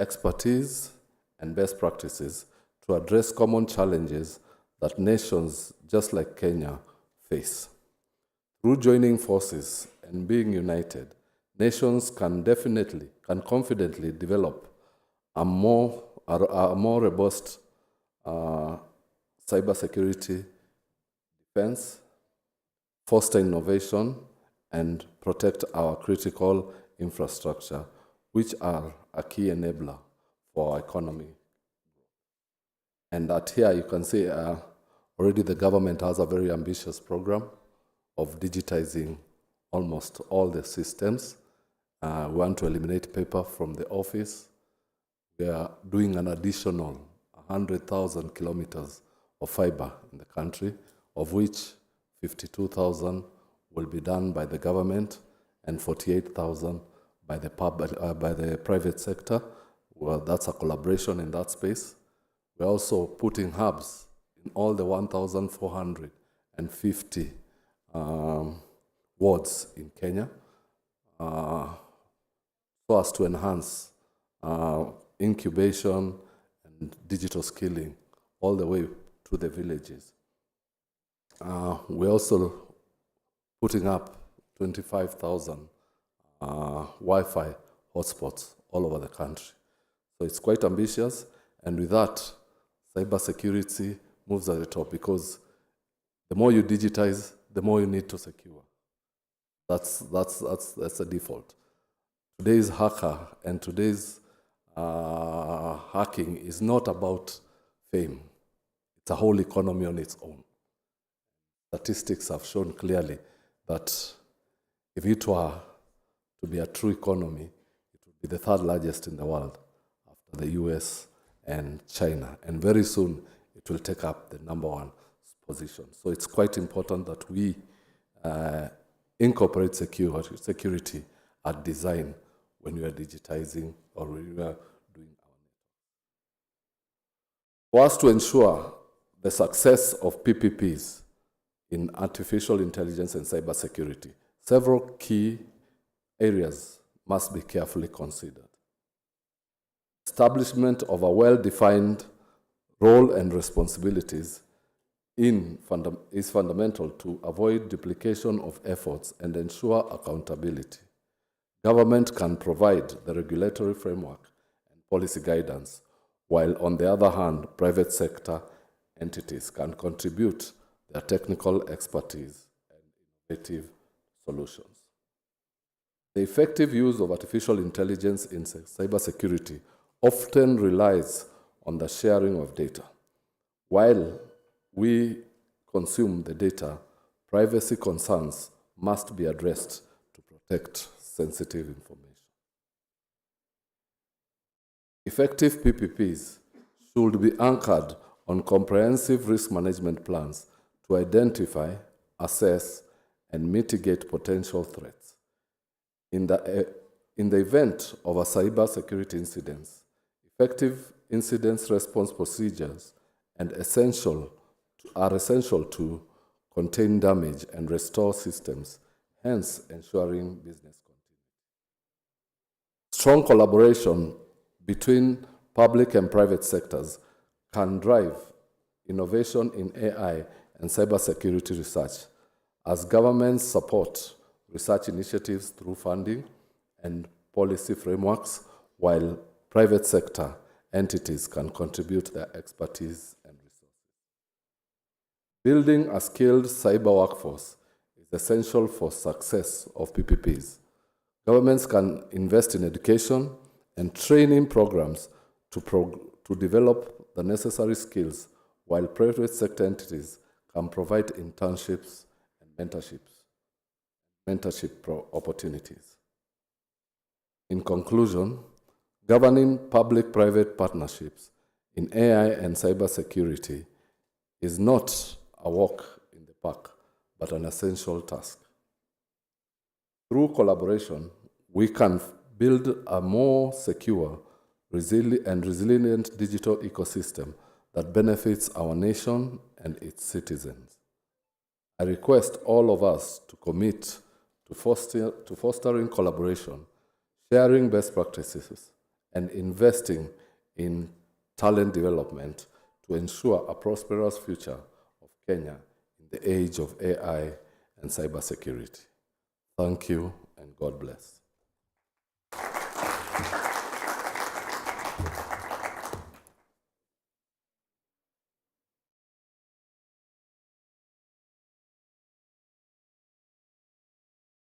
expertise, and best practices to address common challenges that nations just like Kenya face. Through joining forces and being united, nations can confidently develop a more robust cybersecurity defense, foster innovation, and protect our critical infrastructure, which are a key enabler for our economy. And that here you can see already the government has a very ambitious program of digitizing almost all the systems. We want to eliminate paper from the office. We are doing an additional 100,000 kilometers of fiber in the country, of which 52,000 will be done by the government and 48,000 by the private sector. Well, that's a collaboration in that space. We're also putting hubs in all the 1,450 wards in Kenya, so as to enhance incubation and digital skilling all the way to the villages. We're also putting up 25,000 Wi-Fi hotspots all over the country. So it's quite ambitious, and with that, cybersecurity moves at the top, because the more you digitize, the more you need to secure. That's the default. Today's hacker and today's hacking is not about fame. It's a whole economy on its own. Statistics have shown clearly that if it were to be a true economy, it be the third largest in the world after the US and China. And very soon, it will take up the number one position. So it's quite important that we incorporate security at design when we are digitizing or when we are doing our network. For us to ensure the success of PPPs in artificial intelligence and cybersecurity, several key areas must be carefully considered. Establishment of a well-defined role and responsibilities is fundamental to avoid duplication of efforts and ensure accountability. Government can provide the regulatory framework and policy guidance, while on the other hand, private sector entities can contribute their technical expertise and innovative solutions. The effective use of artificial intelligence in cybersecurity often relies on the sharing of data. While we consume the data, privacy concerns must be addressed to protect sensitive information. Effective PPPs should be anchored on comprehensive risk management plans to identify, assess, and mitigate potential threats. In the event of a cybersecurity incident, effective incident response procedures are essential to contain damage and restore systems, hence ensuring business continuity. Strong collaboration between public and private sectors can drive innovation in AI and cybersecurity research as governments support research initiatives through funding and policy frameworks, while private sector entities can contribute their expertise and resources. Building a skilled cyber workforce is essential for success of PPPs. Governments can invest in education and training programs to develop the necessary skills, while private sector entities can provide internships and mentorship opportunities. In conclusion, governing public-private partnerships in AI and cybersecurity is not a walk in the park, but an essential task. Through collaboration, we can build a more secure, resilient digital ecosystem that benefits our nation and its citizens. I request all of us to commit to fostering collaboration, sharing best practices, and investing in talent development to ensure a prosperous future of Kenya in the age of AI and cybersecurity. Thank you, and God bless.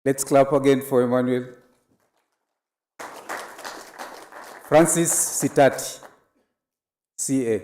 Let's clap again for Emmanuel. Francis Sitati, CA.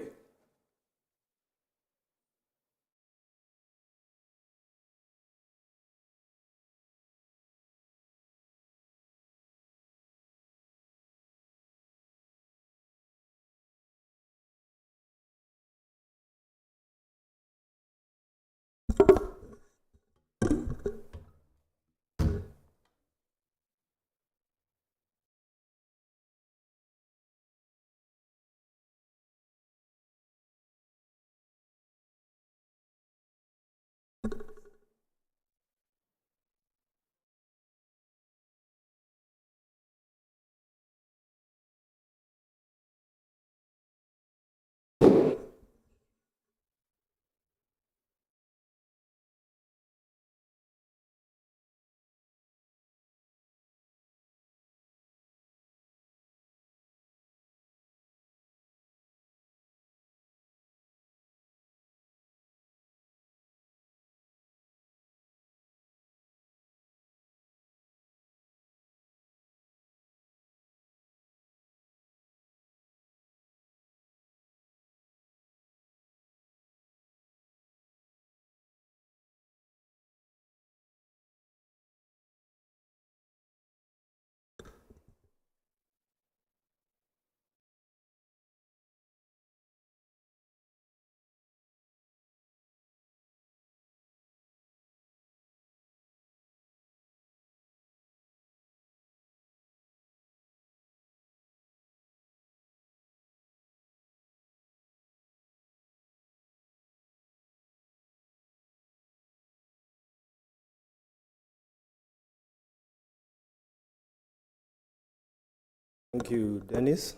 Thank you, Dennis.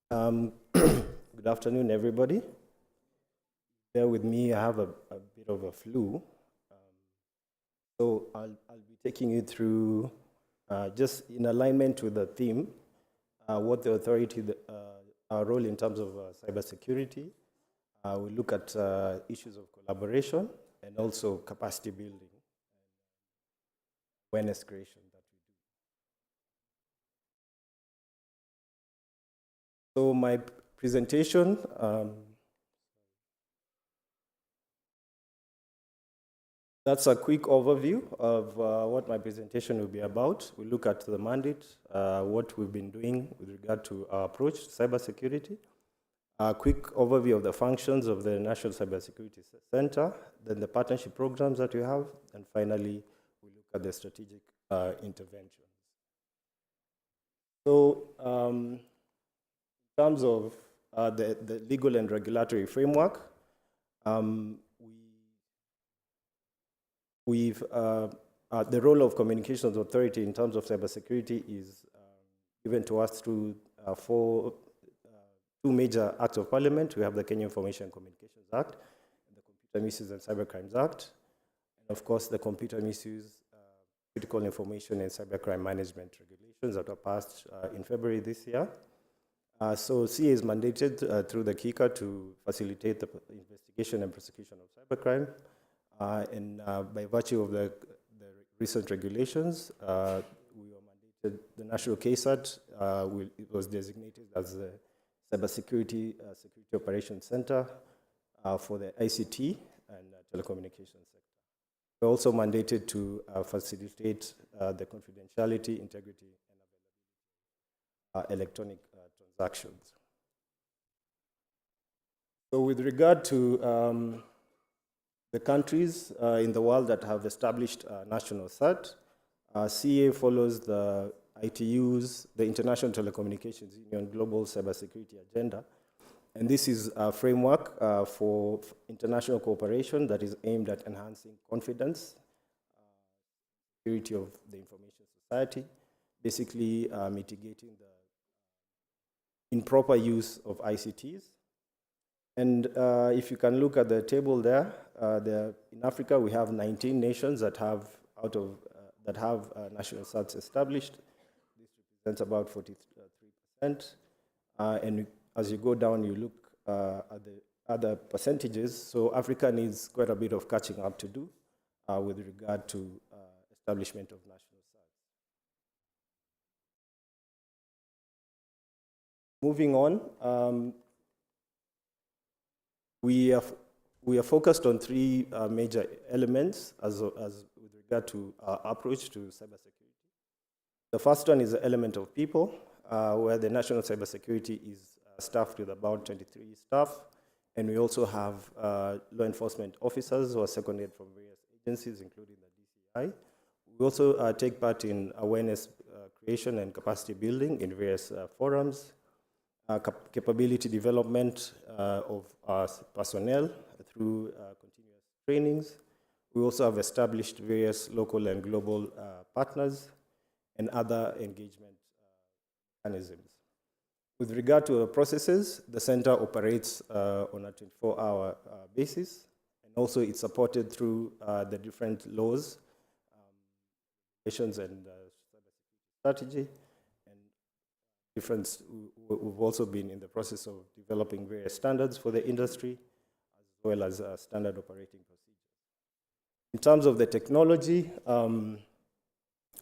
Good afternoon, everybody. Bear with me, I have a bit of a flu. So I'll be taking you through, just in alignment with the theme, what the authority, our role in terms of cybersecurity. We look at issues of collaboration and also capacity building and awareness creation that we do. So my presentation, that's a quick overview of what my presentation will be about. We look at the mandate, what we've been doing with regard to our approach to cybersecurity, a quick overview of the functions of the National Cybersecurity Center, then the partnership programs that we have, and finally, we look at the strategic interventions. So, in terms of the legal and regulatory framework, the role of Communications Authority in terms of cybersecurity is given to us through two major acts of parliament. We have the Kenya Information and Communications Act, and the Computer Misuse and Cybercrimes Act, and of course the Computer Misuse, Critical Information and Cybercrime Management Regulations that were passed in February this year. So CA is mandated through the KICA to facilitate the investigation and prosecution of cybercrime. And by virtue of the recent regulations, we were mandated, the National KSAT it was designated as the Cybersecurity Security Operations Center for the ICT and telecommunications sector. We're also mandated to facilitate the confidentiality, integrity, and availability of electronic transactions. So with regard to the countries in the world that have established national CERT, CA follows the ITU's, the International Telecommunications Union Global Cybersecurity Agenda. And this is a framework for international cooperation that is aimed at enhancing confidence, security of the information society, basically mitigating the improper use of ICTs. And if you can look at the table there, in Africa we have 19 nations that have national CERTs established. This represents about 43%. And as you go down, you look at the other percentages. So Africa needs quite a bit of catching up to do with regard to establishment of national CERTs. Moving on. We are focused on three major elements as with regard to our approach to cybersecurity. The first one is the element of people, where the National Cybersecurity is staffed with about 23 staff, and we also have law enforcement officers who are seconded from various agencies, including the DCI. We also take part in awareness creation and capacity building in various forums. Capability development of our personnel through continuous trainings. We also have established various local and global partners and other engagement mechanisms. With regard to our processes, the center operates on a 24-hour basis, and also it's supported through the different laws, regulations, and strategy. We've also been in the process of developing various standards for the industry, as well as standard operating procedures. In terms of the technology,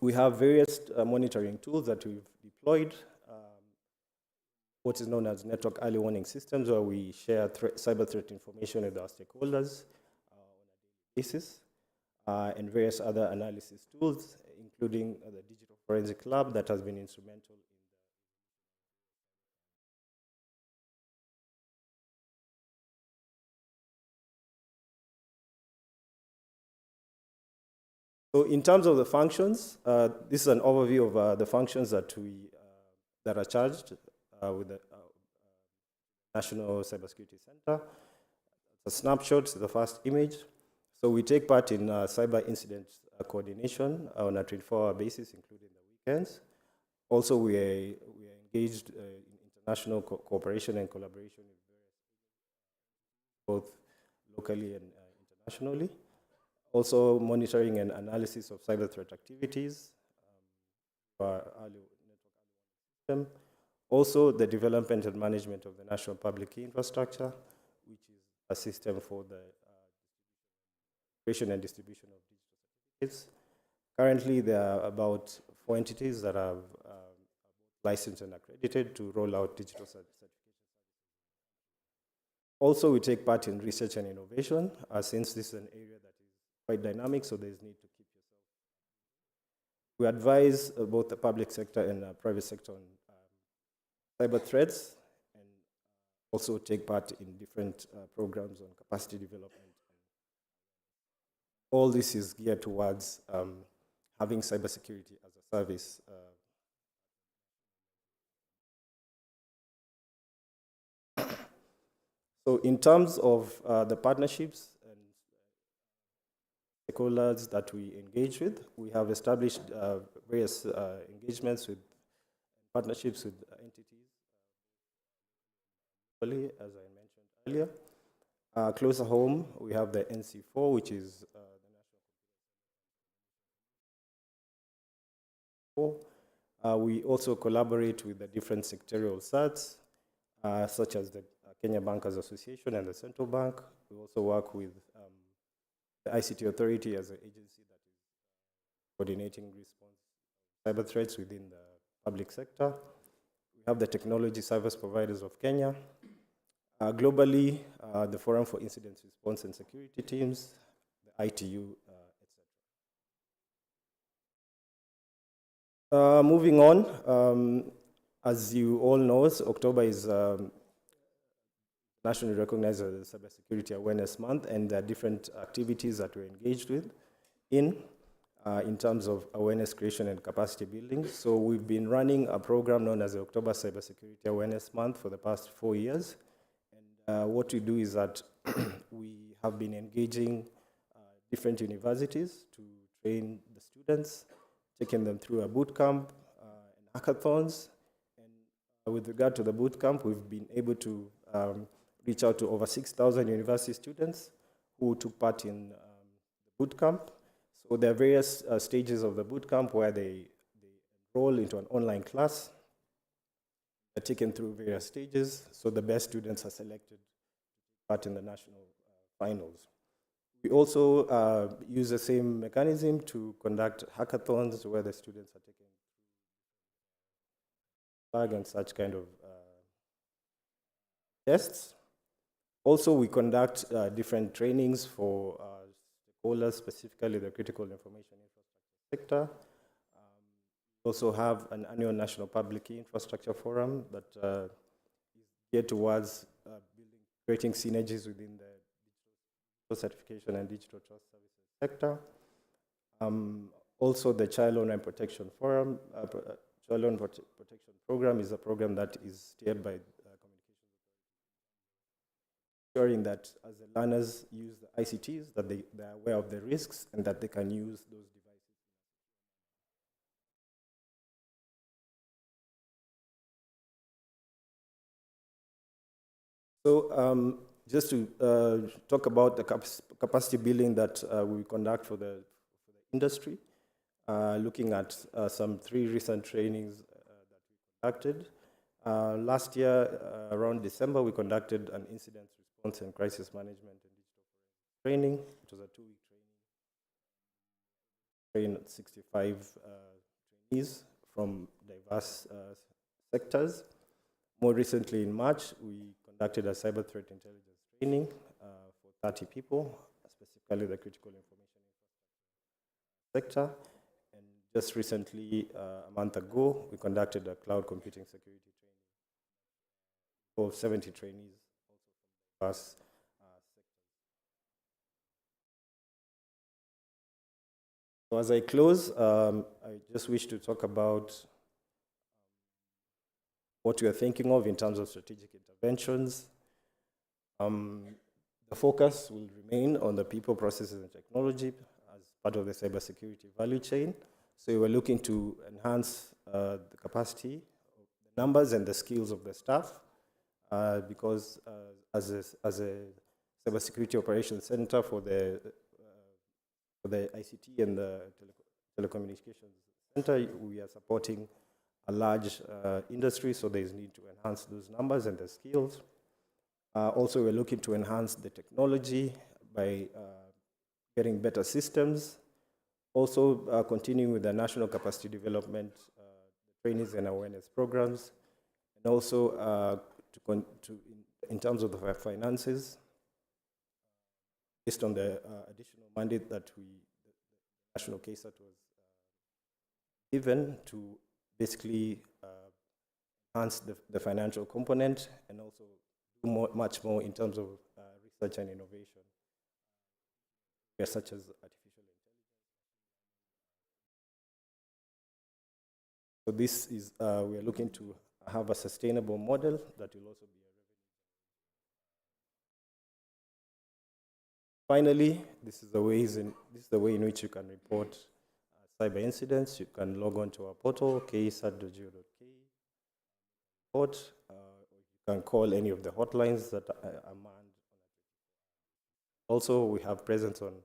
we have various monitoring tools that we've deployed, what is known as network early warning systems, where we share cyber threat information with our stakeholders on a daily basis, and various other analysis tools, including the Digital Forensic Lab that has been instrumental. So in terms of the functions, this is an overview of the functions that are charged with the National Cybersecurity Center. A snapshot is the first image. So we take part in cyber incident coordination on a 24-hour basis, including the weekends. Also, we are engaged in international cooperation and collaboration with both locally and internationally. Also monitoring and analysis of cyber threat activities, for early network system. Also the development and management of the national public key infrastructure, which is a system for the creation and distribution of digital certificates. Currently, there are about 4 entities that are licensed and accredited to roll out digital certification. Also, we take part in research and innovation, since this is an area that is quite dynamic, so there's need to keep yourself. We advise both the public sector and private sector on cyber threats, and also take part in different programs on capacity development. All this is geared towards having cybersecurity as a service. So in terms of the partnerships and stakeholders that we engage with, we have established various engagements with partnerships with entities, as I mentioned earlier. Closer home, we have the NC4, which is the National. We also collaborate with the different sectorial SATs, such as the Kenya Bankers Association and the Central Bank. We also work with the ICT Authority as an agency that is coordinating response to cyber threats within the public sector. We have the Technology Service Providers of Kenya. Globally, the Forum for Incident Response and Security Teams, the ITU, etc. Moving on, as you all know, October is nationally recognized as Cybersecurity Awareness Month, and there are different activities that we're engaged with in terms of awareness creation and capacity building. So we've been running a program known as the October Cybersecurity Awareness Month for the past 4 years. And what we do is that we have been engaging different universities to train the students, taking them through a boot camp and hackathons. And with regard to the boot camp, we've been able to reach out to over 6,000 university students who took part in the boot camp. So there are various stages of the boot camp where they enroll into an online class. They're taken through various stages, so the best students are selected to take part in the national finals. We also use the same mechanism to conduct hackathons where the students are taken through and such kind of tests. Also, we conduct different trainings for stakeholders, specifically the critical information infrastructure sector. We also have an annual National Public Key Infrastructure Forum that is geared towards creating synergies within the digital certification and digital trust services sector. Also, the Child Online Protection Forum, Child Online Protection Program is a program that is steered by ensuring that as the learners use the ICTs, that they are aware of the risks and that they can use those devices. So just to talk about the capacity building that we conduct for the industry, looking at some 3 recent trainings that we conducted. Last year, around December, we conducted an incident response and crisis management and digital training. It was a 2-week training. Trained 65 trainees from diverse sectors. More recently, in March, we conducted a cyber threat intelligence training for 30 people, specifically the critical information sector. And just recently, a month ago, we conducted a cloud computing security training for 70 trainees, also from diverse sectors. So as I close, I just wish to talk about what we are thinking of in terms of strategic interventions. The focus will remain on the people, processes, and technology as part of the cybersecurity value chain. So we're looking to enhance the capacity of the numbers and the skills of the staff, because as a cybersecurity operations center for the ICT and the telecommunications center, we are supporting a large industry, so there is need to enhance those numbers and the skills. Also, we're looking to enhance the technology by getting better systems. Also, continuing with the national capacity development, trainings and awareness programs, and also in terms of the finances, based on the additional mandate that the national KSAT was given to basically enhance the financial component and also do much more in terms of research and innovation, such as artificial intelligence. So this is, we are looking to have a sustainable model that will also be a revenue. Finally, this is the way in which you can report cyber incidents. You can log on to our portal, ksat.go.ke, report. You can call any of the hotlines that are manned. Also, we have presence on different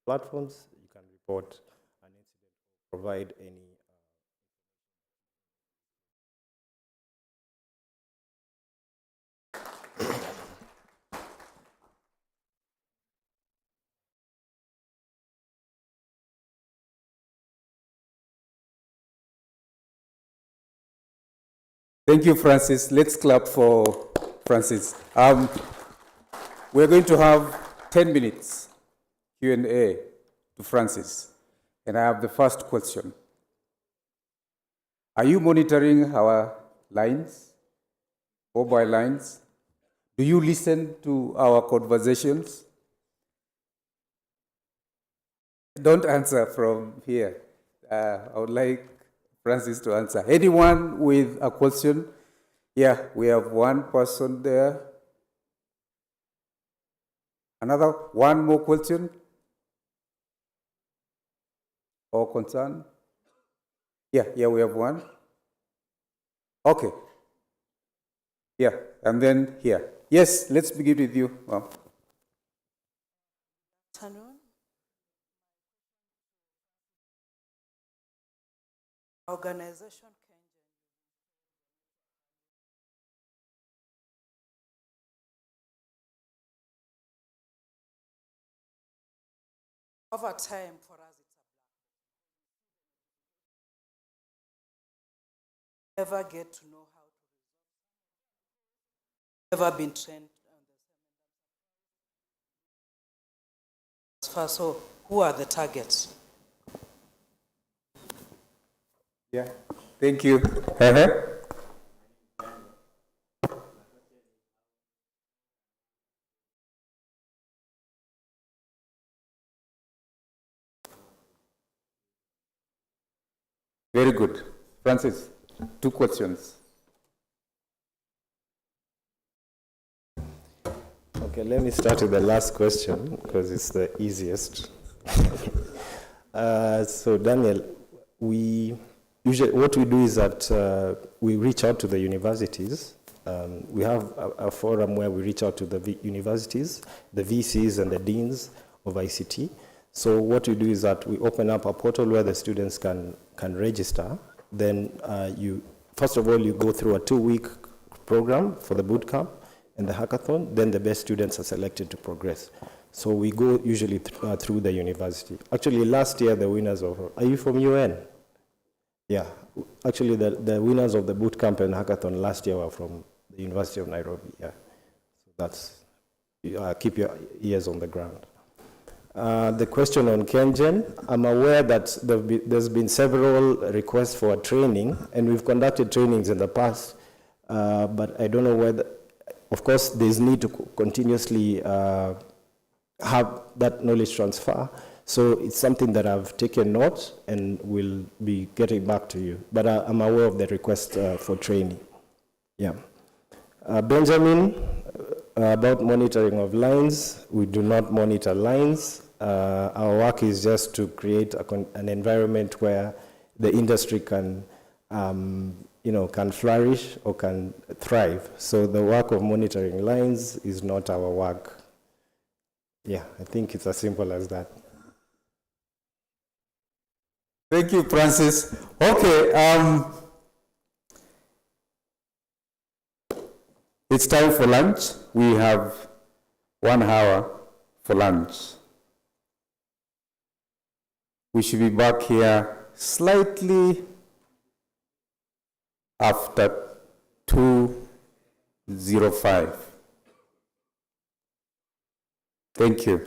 platforms. You can report an incident or provide any Thank you, Francis. Let's clap for Francis. We're going to have 10 minutes Q&A to Francis. And I have the first question. Are you monitoring our lines, mobile lines? Do you listen to our conversations? Don't answer from here. I would like Francis to answer. Anyone with a question? Yeah, we have one person there. Another, one more question or concern? Yeah, we have one. Okay. Yeah, and then here. Yes, let's begin with you. Well. Afternoon. Organization over time for us it's a black. Never get to know how to resolve. Never been trained on the so who are the targets? Yeah, thank you. Very good. Francis, 2 questions. Okay, let me start with the last question because it's the easiest. So Daniel, what we do is that we reach out to the universities. We have a forum where we reach out to the universities, the VCs and the deans of ICT. So what we do is that we open up a portal where the students can register. Then first of all, you go through a 2-week program for the bootcamp and the hackathon. Then the best students are selected to progress. So we go usually through the university. Actually, last year, the winners of... Are you from UN? Yeah. Actually, the winners of the bootcamp and hackathon last year were from the University of Nairobi. Yeah. So that's... keep your ears on the ground. The question on KenGen, I'm aware that there's been several requests for training, and we've conducted trainings in the past, but I don't know whether... Of course, there's need to continuously have that knowledge transfer. So it's something that I've taken note and will be getting back to you. But I'm aware of the request for training. Yeah. Benjamin, about monitoring of lines, we do not monitor lines. Our work is just to create an environment where the industry can can flourish or can thrive. So the work of monitoring lines is not our work. Yeah, I think it's as simple as that. Thank you, Francis. Okay, it's time for lunch. We have 1 hour for lunch. We should be back here slightly after 2:05. Thank you.